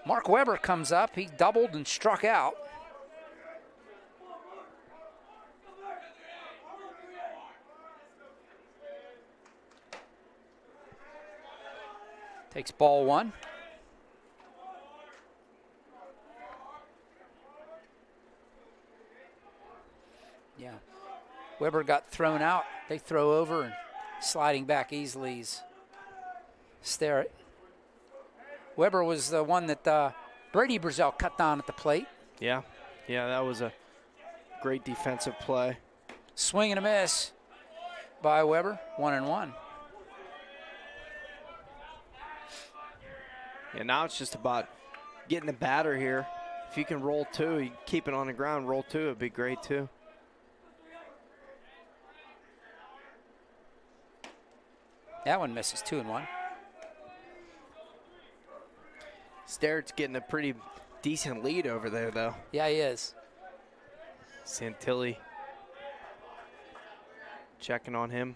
Mark Weber comes up. He doubled and struck out. Takes ball one. Yeah. Weber got thrown out. They throw over and sliding back easily is Sterrett. Weber was the one that Brady Brazel cut down at the plate. Yeah, that was a great defensive play. Swing and a miss by Weber, 1-1. Yeah, now it's just about getting the batter here. If you can roll two, you keep it on the ground, roll two, it'd be great too. That one misses, 2-1. Sterrett's getting a pretty decent lead over there, though. Yeah, he is. Santilli checking on him.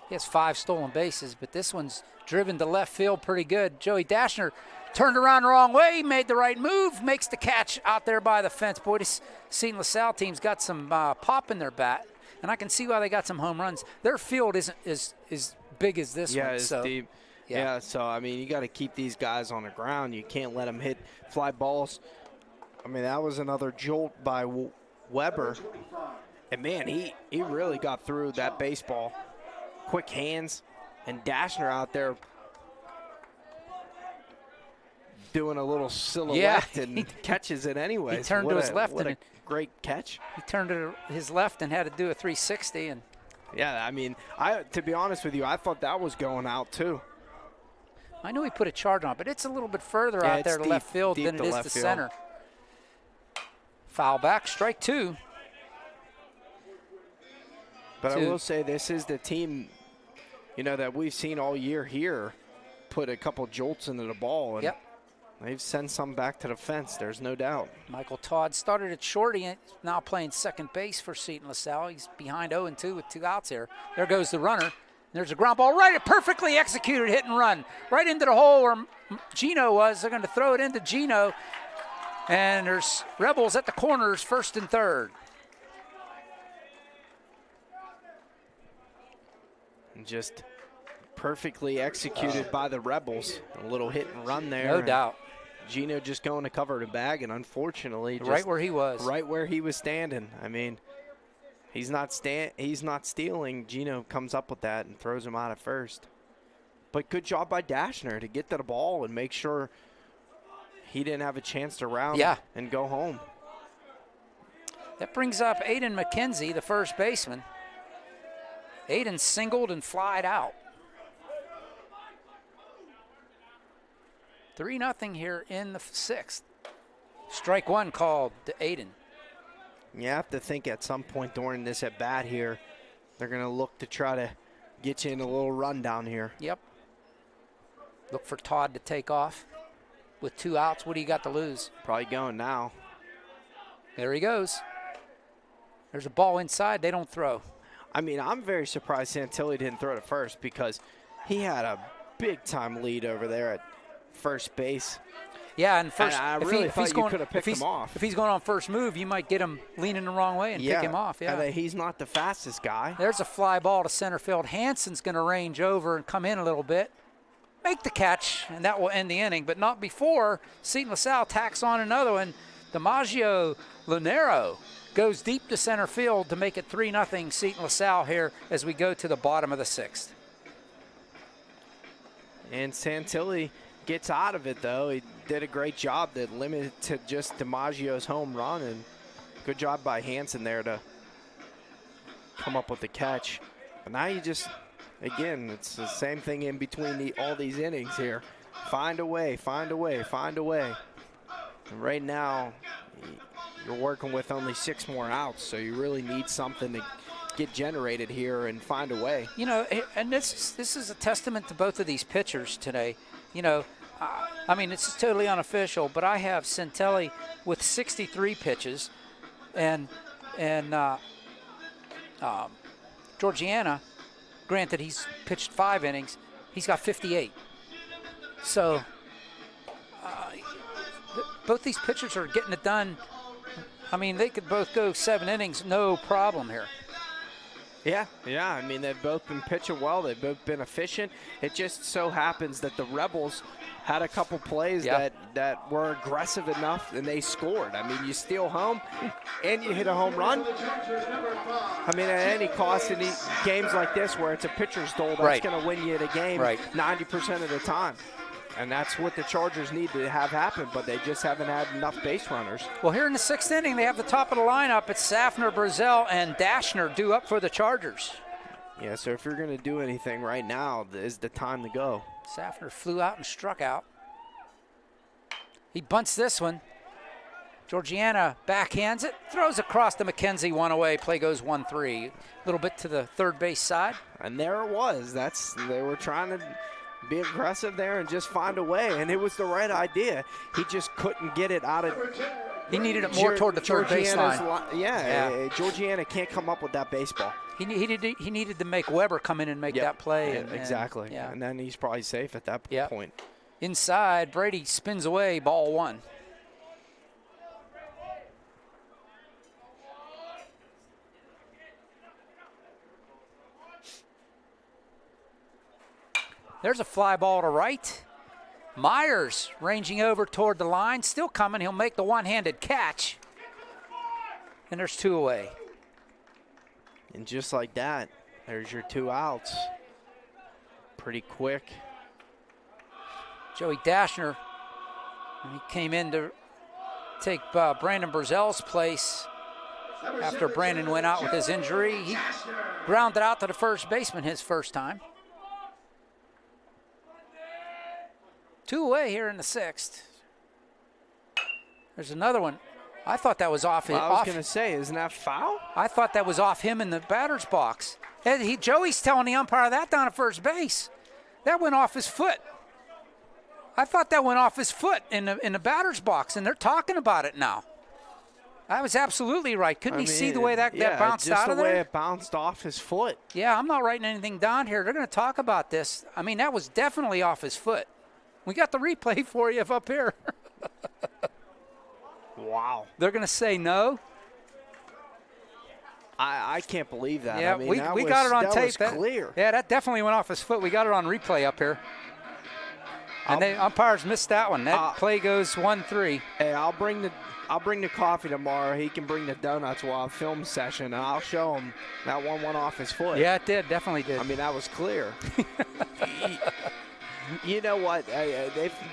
He has 5 stolen bases, but this one's driven to left field pretty good. Joey Dashner turned around the wrong way, made the right move, makes the catch out there by the fence. Boy, this Seton LaSalle team's got some pop in their bat, and I can see why they got some home runs. Their field isn't as big as this one. It's deep. Yeah, so, I mean, you got to keep these guys on the ground. You can't let them hit fly balls. I mean, that was another jolt by Weber. And, man, he really got through that baseball. Quick hands. And Dashner out there doing a little silhouette and catches it anyway. He turned to his left. What a great catch. He turned to his left and had to do a 360. And yeah, I mean, to be honest with you, I thought that was going out too. I know he put a charge on, but it's a little bit further out there to left field than it is to center. Foul back, strike 2. But I will say this is the team, you know, that we've seen all year here put a couple jolts into the ball. And they've sent some back to the fence, there's no doubt. Michael Todd started at short. He's now playing second base for Seton LaSalle. He's behind 0-2 with 2 outs here. There goes the runner. There's a ground ball, right, a perfectly executed hit and run. Right into the hole where Gino was. They're going to throw it into Gino. And there's Rebels at the corners, first and third. And just perfectly executed by the Rebels. A little hit and run there. No doubt. Gino just going to cover the bag, and unfortunately, just right where he was. Right where he was standing. I mean, he's not stealing. Gino comes up with that and throws him out at first. But good job by Dashner to get to the ball and make sure he didn't have a chance to round and go home. That brings up Aiden McKenzie, the first baseman. Aiden singled and flied out. 3-0 here in the 6th. Strike 1 called to Aiden. You have to think at some point during this at bat here, they're going to look to try to get you in a little run down here. Yep. Look for Todd to take off. With 2 outs, what do you got to lose? Probably going now. There he goes. There's a ball inside. They don't throw. I mean, I'm very surprised Santilli didn't throw to first because he had a big-time lead over there at first base. Yeah, and first, and I really thought you could have picked him off. If he's going on first move, you might get him leaning the wrong way and pick him off. Yeah, and he's not the fastest guy. There's a fly ball to center field. Hansen's going to range over and come in a little bit. Make the catch, and that will end the inning, but not before Seton LaSalle tacks on another one. DiMaggio Lunero goes deep to center field to make it 3-0 Seton LaSalle here as we go to the bottom of the 6th. And Santilli gets out of it, though. He did a great job that limited to just DiMaggio's home run, and good job by Hansen there to come up with the catch. But now you just... Again, it's the same thing in between all these innings here. Find a way, find a way, find a way. And right now, you're working with only 6 more outs, so you really need something to get generated here and find a way. You know, and this is a testament to both of these pitchers today. You know, I mean, it's totally unofficial, but I have Centelli with 63 pitches, and Georgiana, granted he's pitched 5 innings, he's got 58. So both these pitchers are getting it done. I mean, they could both go 7 innings, no problem here. Yeah. I mean, they've both been pitching well. They've both been efficient. It just so happens that the Rebels had a couple plays that were aggressive enough, and they scored. I mean, you steal home, and you hit a home run. I mean, at any cost in games like this where it's a pitcher's duel, that's going to win you the game 90% of the time. And that's what the Chargers need to have happen, but they just haven't had enough base runners. Well, here in the 6th inning, they have the top of the lineup. It's Safner, Brazel, and Dashner due up for the Chargers. Yeah, so if you're going to do anything right now, is the time to go. Safner flew out and struck out. He bunts this one. Georgiana backhands it, throws across to McKenzie, one away. Play goes 1-3. A little bit to the third base side. And there it was. They were trying to be aggressive there and just find a way, and it was the right idea. He just couldn't get it out of. He needed it more toward the third baseline. Georgiana can't come up with that baseball. He needed to make Weber come in and make that play. Exactly. And then he's probably safe at that point. Inside, Brady spins away, ball 1. There's a fly ball to right. Myers ranging over toward the line, still coming. He'll make the one-handed catch. And there's 2 away. And just like that, there's your 2 outs. Pretty quick. Joey Dashner, he came in to take Brandon Brazel's place after Brandon went out with his injury. He grounded out to the first baseman his first time. 2 away here in the 6th. There's another one. I thought that was off. Well, I was going to say, isn't that foul? I thought that was off him in the batter's box. And Joey's telling the umpire that down at first base. That went off his foot. I thought that went off his foot in the batter's box, and they're talking about it now. I was absolutely right. Couldn't he see the way that bounced out of there? Just the way it bounced off his foot. Yeah, I'm not writing anything down here. They're going to talk about this. I mean, that was definitely off his foot. We got the replay for you up here. Wow. They're going to say no. I can't believe that. Yeah, I mean, we got it on tape. That was clear. Yeah, that definitely went off his foot. We got it on replay up here. And the umpires missed that one. That play goes 1-3. Hey, I'll bring the coffee tomorrow. He can bring the donuts while I film session, and I'll show him that one went off his foot. Yeah, it did. Definitely did. I mean, that was clear. You know what?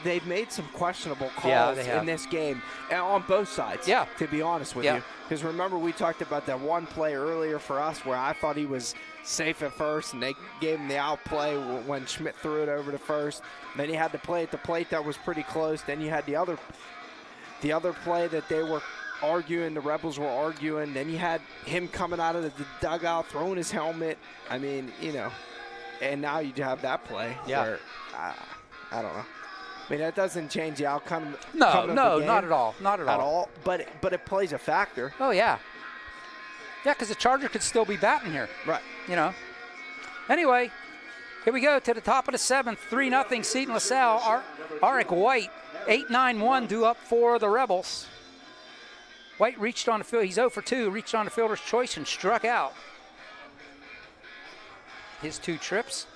They've made some questionable calls in this game on both sides. Yeah. To be honest with you, because remember we talked about that one play earlier for us where I thought he was safe at first, and they gave him the out play when Schmidt threw it over to first. Then you had the play at the plate that was pretty close. Then you had the other play that they were arguing, the Rebels were arguing. Then you had him coming out of the dugout, throwing his helmet. I mean, you know, and now you have that play. Yeah. Where, I don't know. I mean, that doesn't change the outcome. No, the game not at all. Not at all. But it plays a factor. Oh, yeah. Yeah, because the Charger could still be batting here. Right. You know. Anyway, here we go to the top of the 7th. 3-0 Seton LaSalle. Arik White, 8-9-1 due up for the Rebels. White reached on the field. He's 0 for 2. Reached on the fielder's choice and struck out. His 2 trips.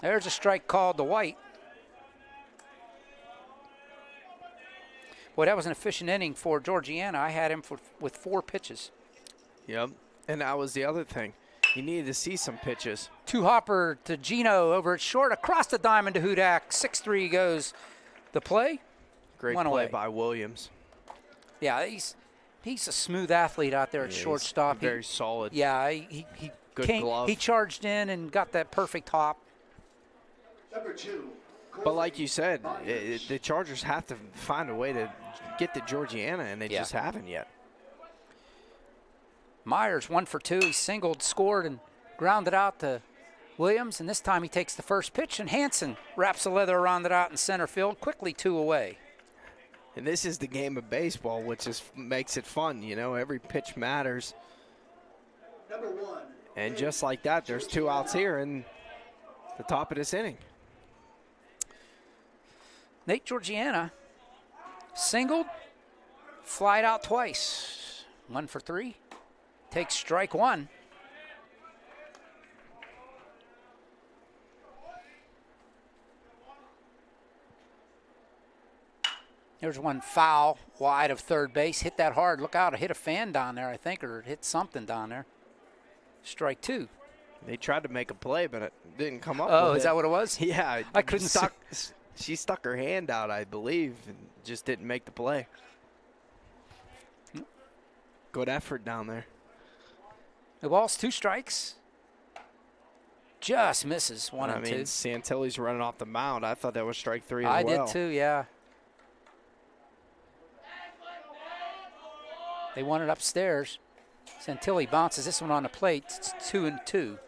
There's a strike called to White. Boy, that was an efficient inning for Georgiana. I had him with 4 pitches. Yep, and that was the other thing. You needed to see some pitches. 2-hopper to Gino over at short, across the diamond to Hudak. 6-3 goes the play. Great One play away by Williams. Yeah, He's a smooth athlete out there at shortstop. Very solid. Yeah, he Good glove. He charged in and got that perfect hop. Number 2. But like you said, the Chargers have to find a way to get to Georgiana, and they just haven't yet. Myers 1 for 2. He singled, scored, and grounded out to Williams. And this time he takes the first pitch, and Hansen wraps the leather around it out in center field. Quickly 2 away. And this is the game of baseball, which makes it fun. You know, every pitch matters. Number 1. And just like that, there's 2 outs here in the top of this inning. Nate Georgiana singled, flied out twice. 1 for 3. Takes strike 1. There's one foul wide of third base. Hit that hard. Look out. It hit a fan down there, I think, or it hit something down there. Strike 2. They tried to make a play, but it didn't come up. Oh, is that what it was? Yeah. I couldn't see. She stuck her hand out, I believe, and just didn't make the play. Good effort down there. The ball's 2 strikes. Just misses 1 and 2. I mean, Santilli's running off the mound. I thought that was strike 3 as well. I did too, yeah. They want it upstairs. Santilli bounces this one on the plate. It's 2 and 2.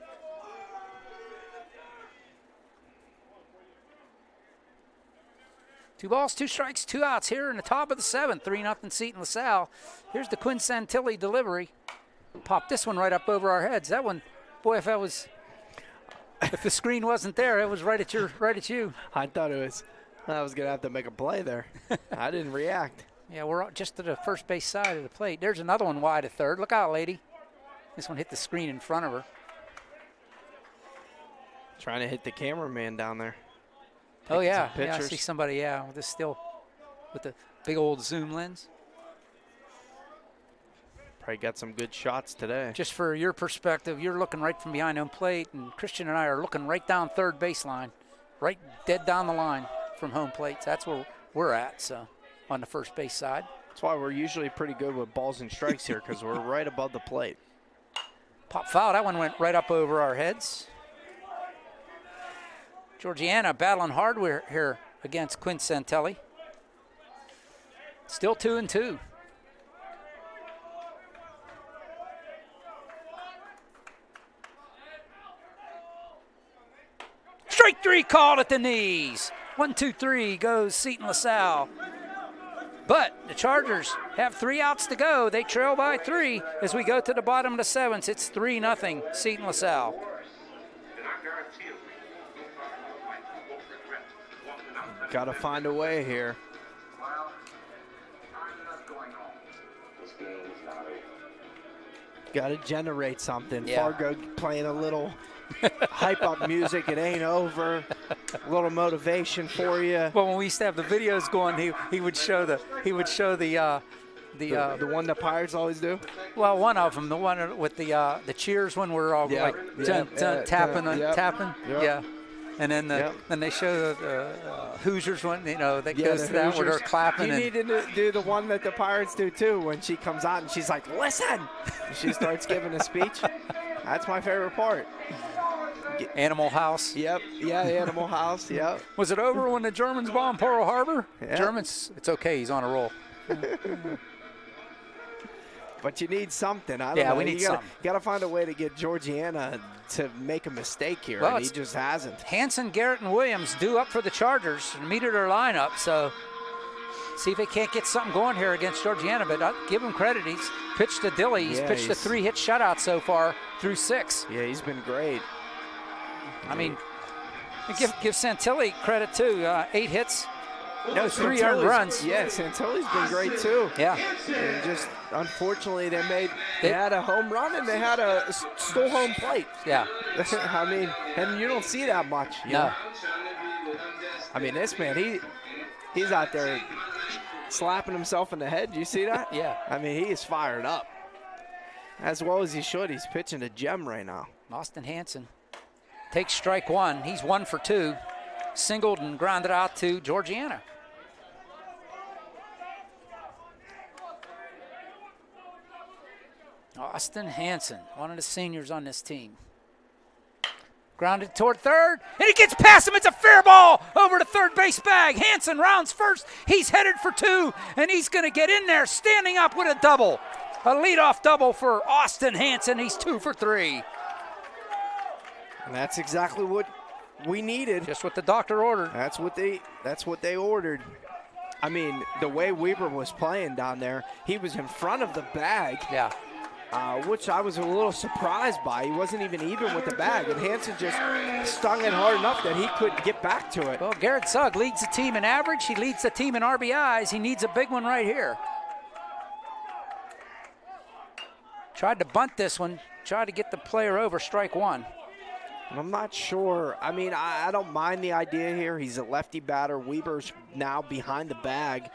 Two balls, 2 strikes, 2 outs here in the top of the 7th. 3-0 Seton LaSalle. Here's the Quinn Santilli delivery. Pop this one right up over our heads. That one, boy, if the screen wasn't there, it was right at you. I thought I was gonna have to make a play there. I didn't react. Yeah, we're just to the first base side of the plate. There's another one wide at third. Look out, lady. This one hit the screen in front of her. Trying to hit the cameraman down there. Oh, yeah. Yeah, I see somebody, with this with the big old zoom lens. Probably got some good shots today. Just for your perspective, you're looking right from behind home plate, and Christian and I are looking right down third baseline, right dead down the line from home plate. That's where we're at, so on the first base side. That's why we're usually pretty good with balls and strikes here, because we're right above the plate. Pop foul. That one went right up over our heads. Georgiana battling hard here against Quinn Santilli. Still 2 and 2. Strike 3 called at the knees. 1, 2, 3 goes Seton LaSalle. But the Chargers have 3 outs to go. They trail by 3 as we go to the bottom of the 7th. It's 3-0 Seton LaSalle. Got to find a way here. Got to generate something. Yeah. Fargo playing a little hype up music. It ain't over. A little motivation for you. Well, when we used to have the videos going, he would show the one the Pirates always do. Well, one of them, the one with the cheers when we're all tapping. Yeah. And then then they show the Hoosiers one, that goes to that where they're clapping. You need to do the one that the Pirates do too when she comes out and she's like, "Listen!" And she starts giving a speech. That's my favorite part. Animal House. Yep. Yeah, Animal House. Yep. Was it over when the Germans bombed Pearl Harbor? Yep. Germans, it's okay. He's on a roll. But you need something. I don't know. We need something. You got to find a way to get Georgiana to make a mistake here, and he just hasn't. Hansen, Garrett, and Williams due up for the Chargers and meter their lineup. So see if they can't get something going here against Georgiana. But I'll give him credit. He's pitched to Dilly. He's pitched a 3-hit shutout so far through 6. Yeah, he's been great. I mean, give Santilli credit too. 8 hits. No, 3 earned runs. Yeah, Santilli's been great too. Yeah. And just unfortunately, they had a home run and they had a stole home plate. Yeah. I mean, and you don't see that much. You know? I mean, this man, he's out there slapping himself in the head. Do you see that? Yeah. I mean, he is fired up. As well as he should. He's pitching a gem right now. Austin Hansen takes strike 1. He's 1 for 2. Singled and grounded out to Georgiana. Austin Hansen, one of the seniors on this team. Grounded toward third, and he gets past him. It's a fair ball over to third base bag. Hansen rounds first. He's headed for two, and he's going to get in there standing up with a double. A leadoff double for Austin Hansen. He's 2 for 3. And that's exactly what we needed. Just what the doctor ordered. That's what they ordered. I mean, the way Weber was playing down there, he was in front of the bag. Yeah. Which I was a little surprised by. He wasn't even with the bag, and Hansen just stung it hard enough that he couldn't get back to it. Well, Garrett Sugg leads the team in average. He leads the team in RBIs. He needs a big one right here. Tried to bunt this one. Tried to get the player over, strike one. I'm not sure. I mean, I don't mind the idea here. He's a lefty batter. Weber's now behind the bag.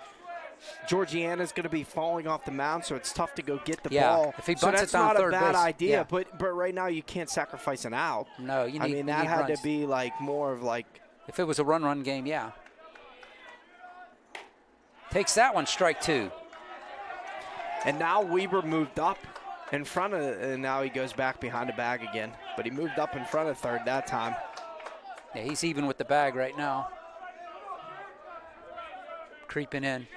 Georgiana's going to be falling off the mound, so it's tough to go get the ball. If he bunts it down third base. That's not a bad idea, but right now you can't sacrifice an out. No, you need that had runs. to be like more of like. If it was a run game, yeah. Takes that one, strike two. And now Weber moved up in front of, and now he goes back behind the bag again. But he moved up in front of third that time. Yeah, he's even with the bag right now. Creeping in.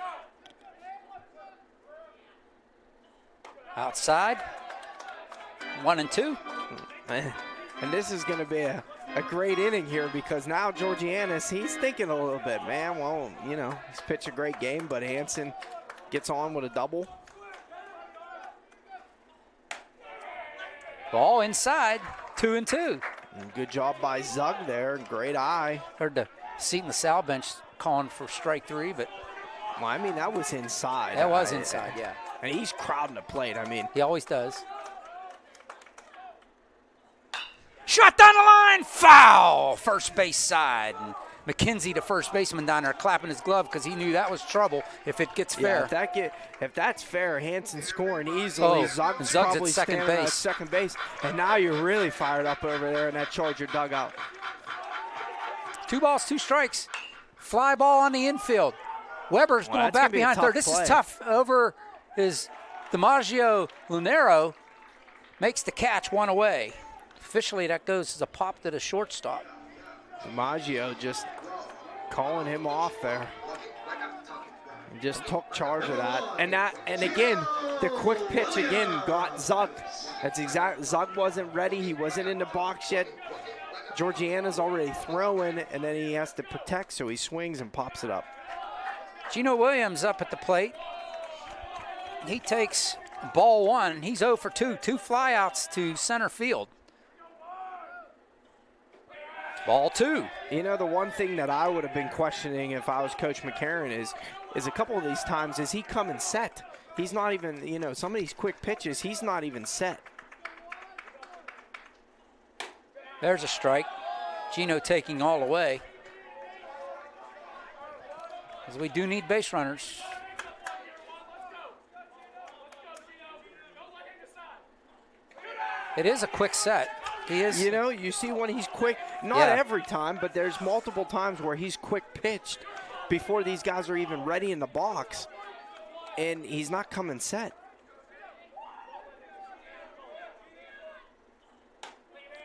Outside, 1 and 2. And this is going to be a great inning here because now Georgianis, he's thinking a little bit, man. Well, you know, he's pitched a great game, but Hansen gets on with a double. Ball inside, 2 and 2. And good job by Zug there, great eye. Heard the Seton LaSalle bench calling for strike 3, but. Well, I mean, that was inside. That was inside, yeah. And he's crowding the plate, I mean. He always does. Shot down the line, foul, first base side. And McKenzie, the first baseman down there, clapping his glove because he knew that was trouble if it gets fair. Yeah, if that's fair, Hansen scoring easily. Zug's probably at second base. And now you're really fired up over there in that Charger dugout. 2 balls, 2 strikes. Fly ball on the infield. Weber's going back behind third. This is tough. Over is DiMaggio Lunero. Makes the catch, 1 away. Officially, that goes as a pop to the shortstop. DiMaggio just calling him off there. He just took charge of that. And again, the quick pitch again got Zug. That's exactly. Zug wasn't ready. He wasn't in the box yet. Georgiana's already throwing, and then he has to protect, so he swings and pops it up. Gino Williams up at the plate. He takes ball 1. He's 0 for 2. 2 flyouts to center field. Ball 2. You know, the one thing that I would have been questioning if I was Coach McCarron is a couple of these times, is he coming set? He's not even, you know, some of these quick pitches, he's not even set. There's a strike. Gino taking all away. Because we do need base runners. It is a quick set. He is. You know, you see when he's quick, not every time, but there's multiple times where he's quick pitched before these guys are even ready in the box, and he's not coming set.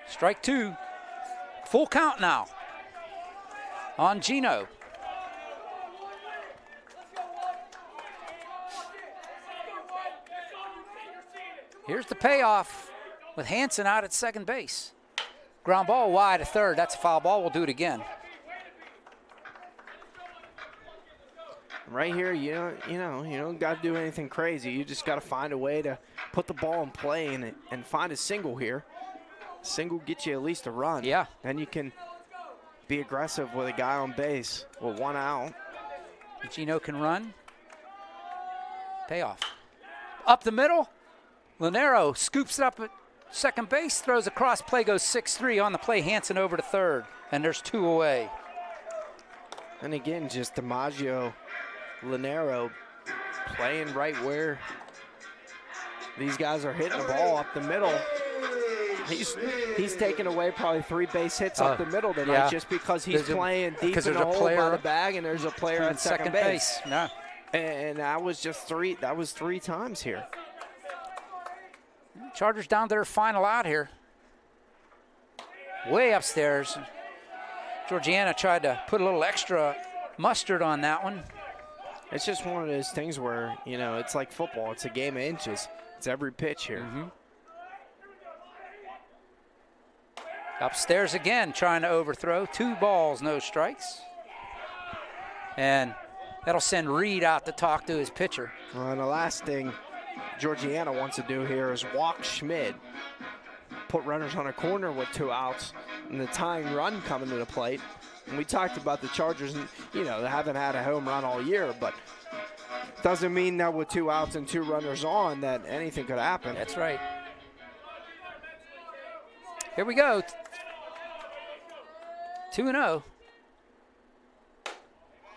Strike 2. Full count now on Gino. Here's the payoff with Hansen out at second base. Ground ball wide to third. That's a foul ball. We'll do it again. Right here, you don't got to do anything crazy. You just got to find a way to put the ball in play and find a single here. Single gets you at least a run. Yeah. Then you can be aggressive with a guy on base with 1 out. Gino can run. Payoff. Up the middle. Lunero scoops it up at second base, throws across, play goes 6-3 on the play. Hansen over to third, and there's 2 away. And again, just DiMaggio, Lunero playing right where these guys are hitting the ball up the middle. He's taken away probably 3 base hits up the middle tonight just because he's playing deep in the hole by the bag, and there's a player at second base. No. And that was just 3. That was 3 times here. Chargers down to their final out here. Way upstairs. Georgiana tried to put a little extra mustard on that one. It's just one of those things where, you know, it's like football. It's a game of inches. It's every pitch here. Upstairs again, trying to overthrow. 2 balls, no strikes. And that'll send Reed out to talk to his pitcher. Well, and the last thing Georgiana wants to do here is walk Schmidt, put runners on a corner with 2 outs, and the tying run coming to the plate. And we talked about the Chargers, and, you know, they haven't had a home run all year, but doesn't mean that with 2 outs and 2 runners on that anything could happen. That's right. Here we go. 2-0.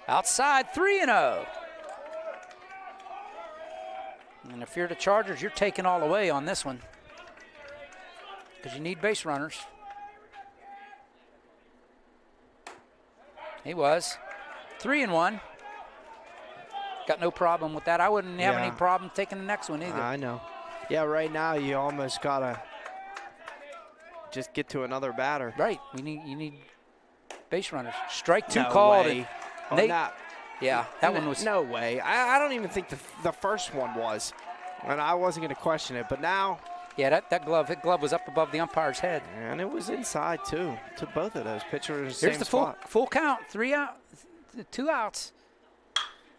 Outside, 3-0. And if you're the Chargers, you're taking all the way on this one because you need base runners. He was 3-1. Got no problem with that. I wouldn't have any problem taking the next one either. I know. Yeah, right now you almost gotta just get to another batter. Right. You need base runners. Strike 2 no called. Way. And Nate, yeah, that one was. No way. I don't even think the first one was. And I wasn't going to question it, but now. Yeah, that glove was up above the umpire's head. And it was inside, too, to both of those pitchers. Here's the full count. 2 outs.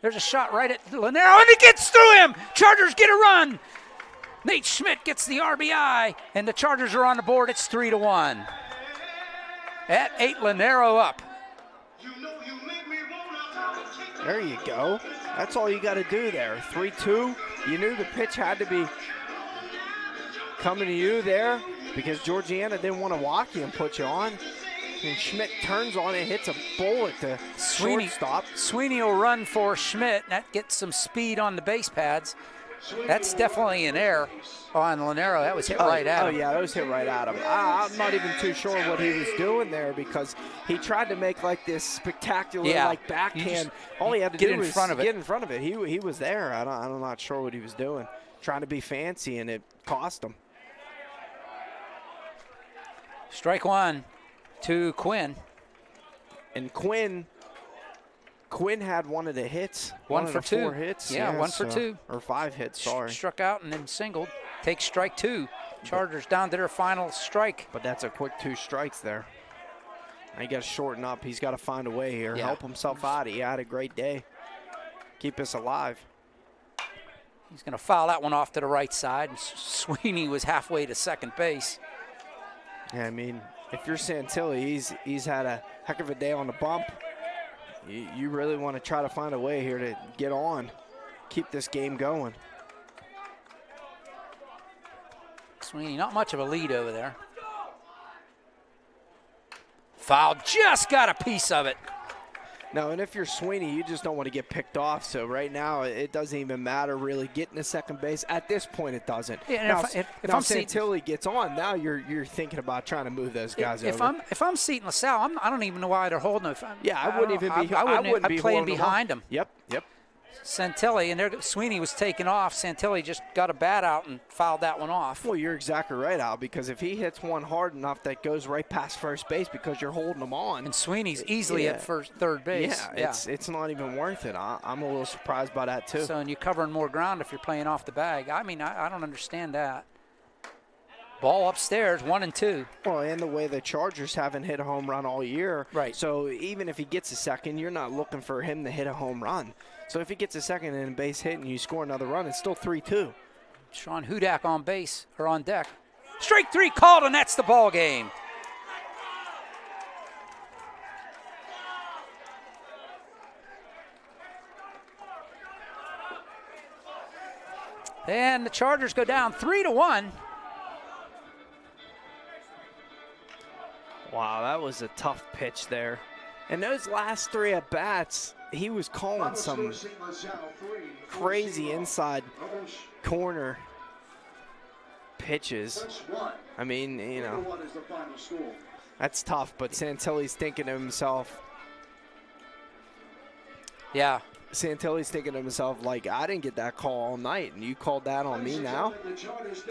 There's a shot right at Lanero, and it gets through him. Chargers get a run. Nate Schmidt gets the RBI, and the Chargers are on the board. It's 3-1. At 8, Lanero up. There you go. That's all you got to do there. 3-2. You knew the pitch had to be coming to you there because Georgiana didn't want to walk you and put you on. And Schmidt turns on it, hits a bullet to shortstop. Sweeney will run for Schmidt. That gets some speed on the base pads. That's definitely an error on Lanero. That was hit right at him. Oh, yeah, that was hit right at him. I'm not even too sure what he was doing there because he tried to make like this spectacular like backhand. All he had to do was get in front of it. He was there. I'm not sure what he was doing. Trying to be fancy, and it cost him. Strike 1 to Quinn. And Quinn had one of the hits. One for 2. 4 hits. Yeah, 1 for 2. Or 5 hits, sorry. Struck out and then singled. Takes strike 2. Chargers down to their final strike. But that's a quick 2 strikes there. Now you got to shorten up. He's got to find a way here. Help himself out. He had a great day. Keep us alive. He's going to foul that one off to the right side. Sweeney was halfway to second base. Yeah, I mean, if you're Santilli, he's had a heck of a day on the bump. You really want to try to find a way here to get on, keep this game going. Sweeney, not much of a lead over there. Foul, just got a piece of it. No, and if you're Sweeney, you just don't want to get picked off. So right now, it doesn't even matter really getting to second base. At this point, it doesn't. Yeah, now, if I'm Santilli gets on, now you're thinking about trying to move those guys over. If I'm Seton LaSalle, I don't even know why they're holding him. I wouldn't even be. I'd play behind him. Yep. Santilli, and Sweeney was taken off. Santilli just got a bat out and fouled that one off. Well, you're exactly right, Al, because if he hits one hard enough that goes right past first base because you're holding him on. And Sweeney's easily at third base. It's not even worth it. I'm a little surprised by that, too. So, and you're covering more ground if you're playing off the bag. I mean, I don't understand that. Ball upstairs, 1-2. Well, and the way the Chargers haven't hit a home run all year. Right. So even if he gets a second, you're not looking for him to hit a home run. So if he gets a second and a base hit and you score another run, it's still 3-2. Sean Hudak on base, or on deck. Strike 3 called, and that's the ball game. And the Chargers go down 3-1. Wow, that was a tough pitch there. And those last 3 at-bats, he was calling some crazy inside corner pitches. I mean, you know, that's tough, but Santilli's thinking to himself. Yeah. Santilli's thinking to himself, like, I didn't get that call all night, and you called that on me now? The Chargers'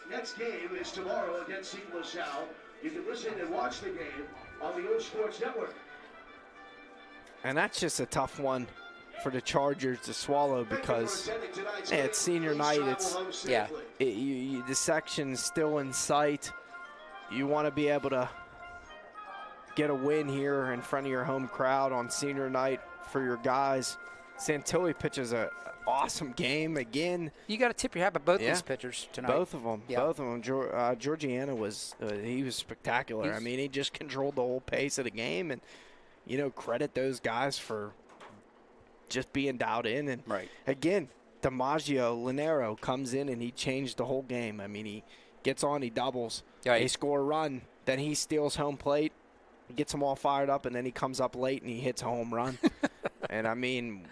next game is tomorrow against Seton LaSalle. You can listen and watch the game on the OLSH Sports Network. And that's just a tough one for the Chargers to swallow because it's senior night. The section's still in sight. You want to be able to get a win here in front of your home crowd on senior night for your guys. Santilli pitches an awesome game again. You got to tip your hat at both these pitchers tonight. Both of them. Georgiana was he was spectacular. I mean, he just controlled the whole pace of the game, and credit those guys for just being dialed in. And again, DiMaggio Linero comes in and he changed the whole game. I mean, he gets on, he doubles, they score a run, then he steals home plate. He gets them all fired up, and then he comes up late and he hits a home run. And I mean,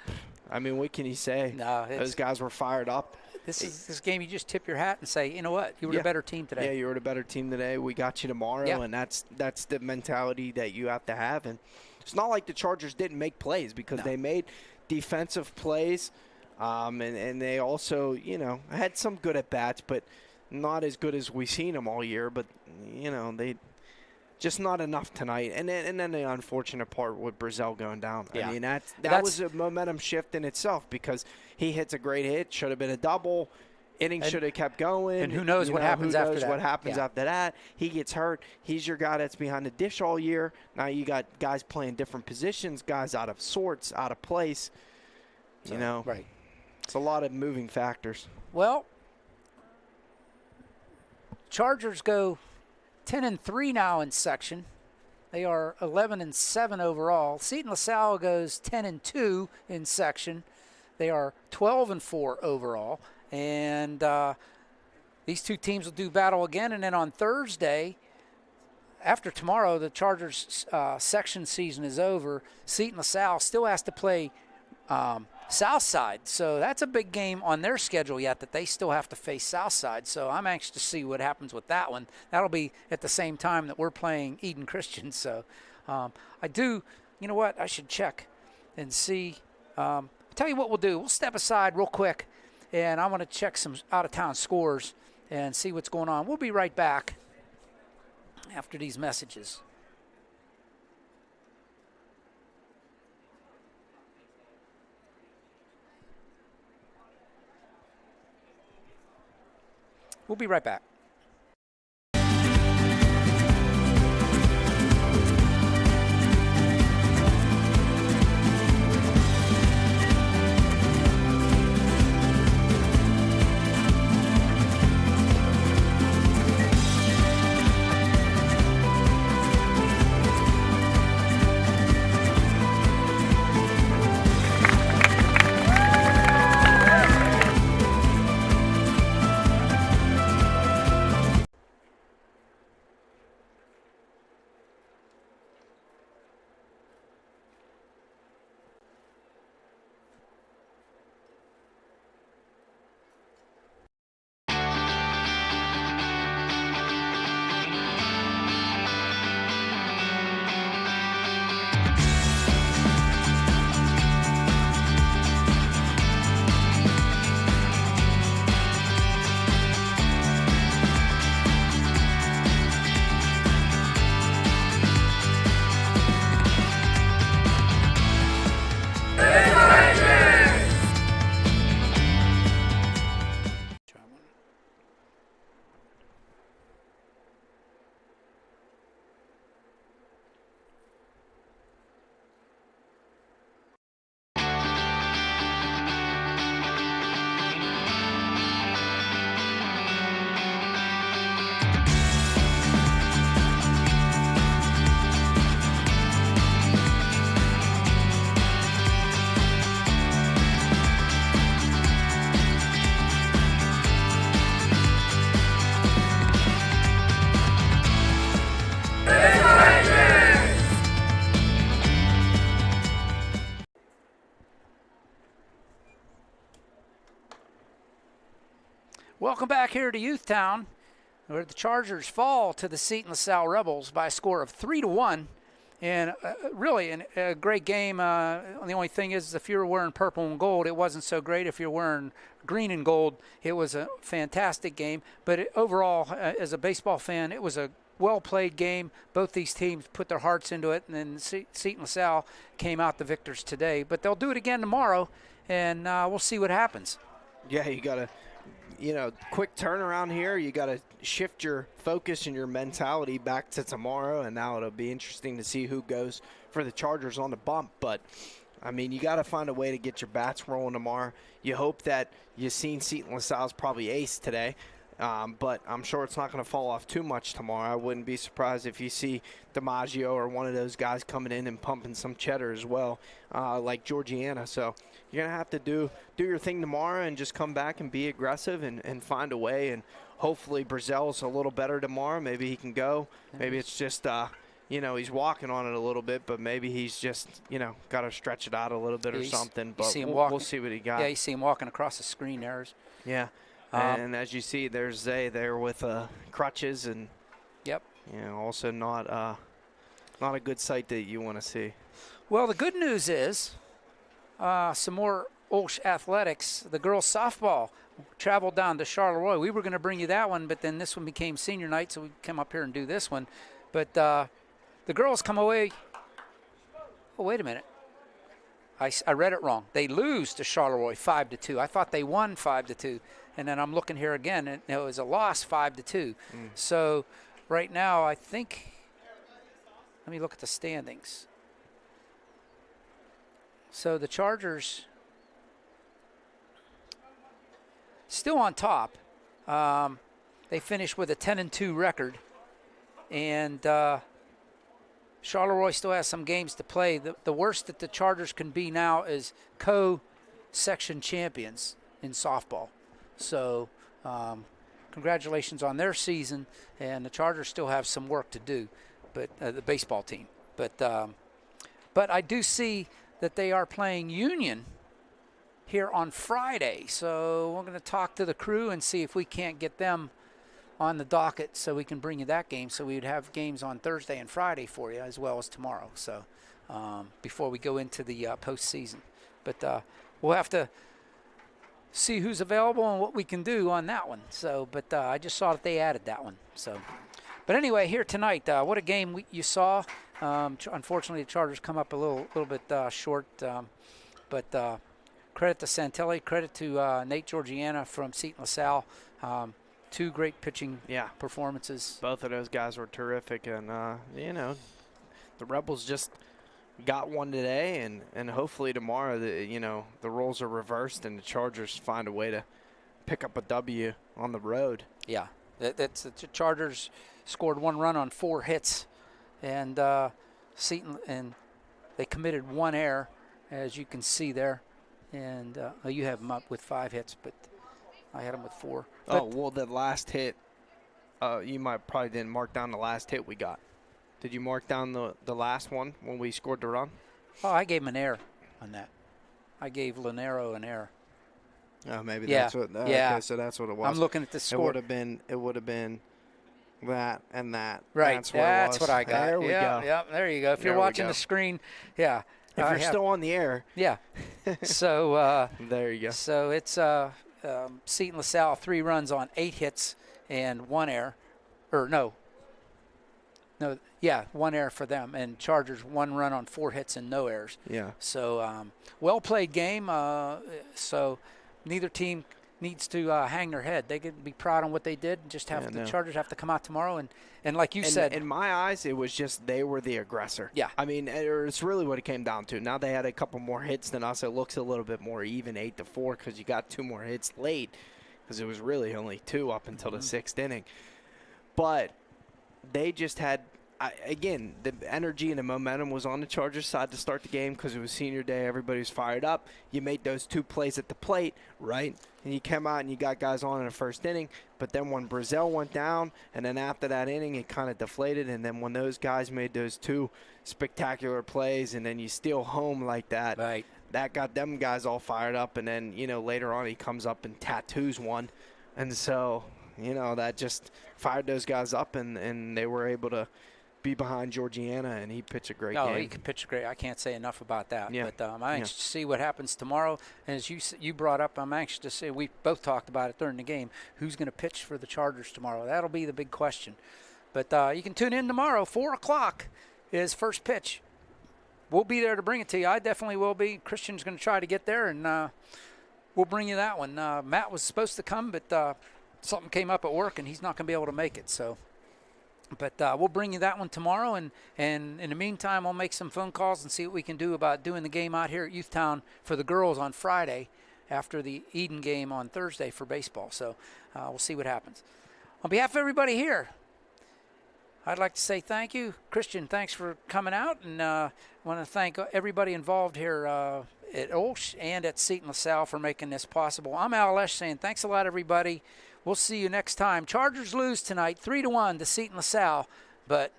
what can you say? No, those guys were fired up. This game, you just tip your hat and say, you know what, you were the better team today. Yeah, you were the better team today. We got you tomorrow, and that's the mentality that you have to have. And it's not like the Chargers didn't make plays because they made defensive plays, and they also, had some good at bats, but not as good as we've seen them all year. But they. Just not enough tonight. And then the unfortunate part with Brazel going down. I mean, that was a momentum shift in itself because he hits a great hit, should have been a double. Innings should have kept going. And who knows what happens after that. Who knows what happens after that. He gets hurt. He's your guy that's behind the dish all year. Now you got guys playing different positions, guys out of sorts, out of place. Right. It's a lot of moving factors. Well, Chargers go 10-3 now in section. They are 11-7 overall. Seton LaSalle goes 10-2 in section. They are 12-4 overall. And these two teams will do battle again. And then on Thursday, after tomorrow, the Chargers section season is over. Seton LaSalle still has to play Southside. So that's a big game on their schedule yet that they still have to face Southside. So I'm anxious to see what happens with that one. That'll be at the same time that we're playing Eden Christian. So I do, you know what, I should check and see. Tell you what we'll do. We'll step aside real quick, and I want to check some out-of-town scores and see what's going on. We'll be right back after these messages. We'll be right back. Welcome back here to Youthtown, where the Chargers fall to the Seton LaSalle Rebels by a score of 3-1. And really a great game. The only thing is, if you were wearing purple and gold, it wasn't so great. If you're wearing green and gold, it was a fantastic game. But overall, as a baseball fan, it was a well-played game. Both these teams put their hearts into it, and then Seton LaSalle came out the victors today. But they'll do it again tomorrow, and we'll see what happens. Yeah, you got to, quick turnaround here. You got to shift your focus and your mentality back to tomorrow, and now it'll be interesting to see who goes for the Chargers on the bump. But, I mean, you got to find a way to get your bats rolling tomorrow. You hope that you've seen Seton LaSalle's probably ace today. But I'm sure it's not going to fall off too much tomorrow. I wouldn't be surprised if you see DiMaggio or one of those guys coming in and pumping some cheddar as well, like Georgiana. So you're going to have to do your thing tomorrow and just come back and be aggressive and find a way. And hopefully Brazel's a little better tomorrow. Maybe he can go. Maybe it's just, he's walking on it a little bit, but maybe he's just, got to stretch it out a little bit or something. But we'll see what he got. Yeah, you see him walking across the screen there. Yeah. And as you see, there's Zay there with crutches and also not a good sight that you want to see. Well, the good news is some more OLSH athletics. The girls softball traveled down to Charleroi. We were going to bring you that one, but then this one became senior night, so we come up here and do this one. But the girls come away. Oh, wait a minute. I read it wrong. They lose to Charleroi 5-2. I thought they won 5-2. And then I'm looking here again, and it was a loss 5-2. So right now, I think, let me look at the standings. So the Chargers still on top. They finished with a 10-2 record, and Charleroi still has some games to play. The worst that the Chargers can be now is co-section champions in softball. So congratulations on their season, and the Chargers still have some work to do, but the baseball team. But I do see that they are playing Union here on Friday, so we're going to talk to the crew and see if we can't get them on the docket so we can bring you that game. So we would have games on Thursday and Friday for you as well as tomorrow. So before we go into the postseason, but we'll have to see who's available and what we can do on that one. So, but I just saw that they added that one. So, but anyway, here tonight, what a game you saw. Unfortunately, the Chargers come up a little bit short. But credit to Santelli, credit to Nate Georgiana from Seton LaSalle. Two great pitching performances. Both of those guys were terrific, and the Rebels just got one today, and hopefully tomorrow the roles are reversed and the Chargers find a way to pick up a W on the road. Yeah, the Chargers scored one run on 4 hits, and Seton, and they committed 1 error, as you can see there, and you have them up with 5 hits, but I had them with 4. But well, the last hit, you probably didn't mark down the last hit we got. Did you mark down the last one when we scored the run? Oh, I gave him an error on that. I gave Lanero an error. Oh, maybe that's what. Okay, so that's what it was. I'm looking at the score. It would have been that and that. Right. That's what I got. There we go. Yeah. There you go. If you're watching the screen, yeah. If you're still on the air. Yeah. So. There you go. So it's Seton LaSalle 3 runs on 8 hits and 1 error, or no. 1 error for them, and Chargers 1 run on 4 hits and no errors. Yeah. So well played game. So neither team needs to hang their head. They can be proud on what they did. And just have the Chargers have to come out tomorrow and like you said. In my eyes, it was just they were the aggressor. Yeah. I mean, it's really what it came down to. Now they had a couple more hits than us. It looks a little bit more even, 8-4, because you got 2 more hits late, because it was really only 2 up until the 6th inning. But they just had, again, the energy and the momentum was on the Chargers side to start the game because it was senior day. Everybody was fired up. You made those 2 plays at the plate, right? And you came out and you got guys on in the first inning. But then when Brazel went down, and then after that inning, it kind of deflated. And then when those guys made those 2 spectacular plays, and then you steal home like that, right, that got them guys all fired up. And then, later on he comes up and tattoos one. And so, that just fired those guys up, and they were able to be behind Georgiana, and he'd pitch a great no, game. he could pitch great. I can't say enough about that. Yeah. But I'm anxious to see what happens tomorrow. And as you brought up, I'm anxious to see. We both talked about it during the game. Who's going to pitch for the Chargers tomorrow? That'll be the big question. But you can tune in tomorrow. 4 o'clock is first pitch. We'll be there to bring it to you. I definitely will be. Christian's going to try to get there, and we'll bring you that one. Matt was supposed to come, but something came up at work, and he's not going to be able to make it. So. But we'll bring you that one tomorrow, and in the meantime, we'll make some phone calls and see what we can do about doing the game out here at Youthtown for the girls on Friday after the Eden game on Thursday for baseball. So we'll see what happens. On behalf of everybody here, I'd like to say thank you. Christian, thanks for coming out, and I want to thank everybody involved here at OLSH and at Seton LaSalle for making this possible. I'm LaSalle saying thanks a lot, everybody. We'll see you next time. Chargers lose tonight 3-1 to Seton LaSalle, but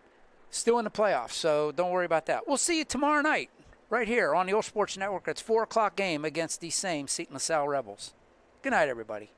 still in the playoffs, so don't worry about that. We'll see you tomorrow night right here on the OLSH Sports Network. It's 4 o'clock game against these same Seton LaSalle Rebels. Good night, everybody.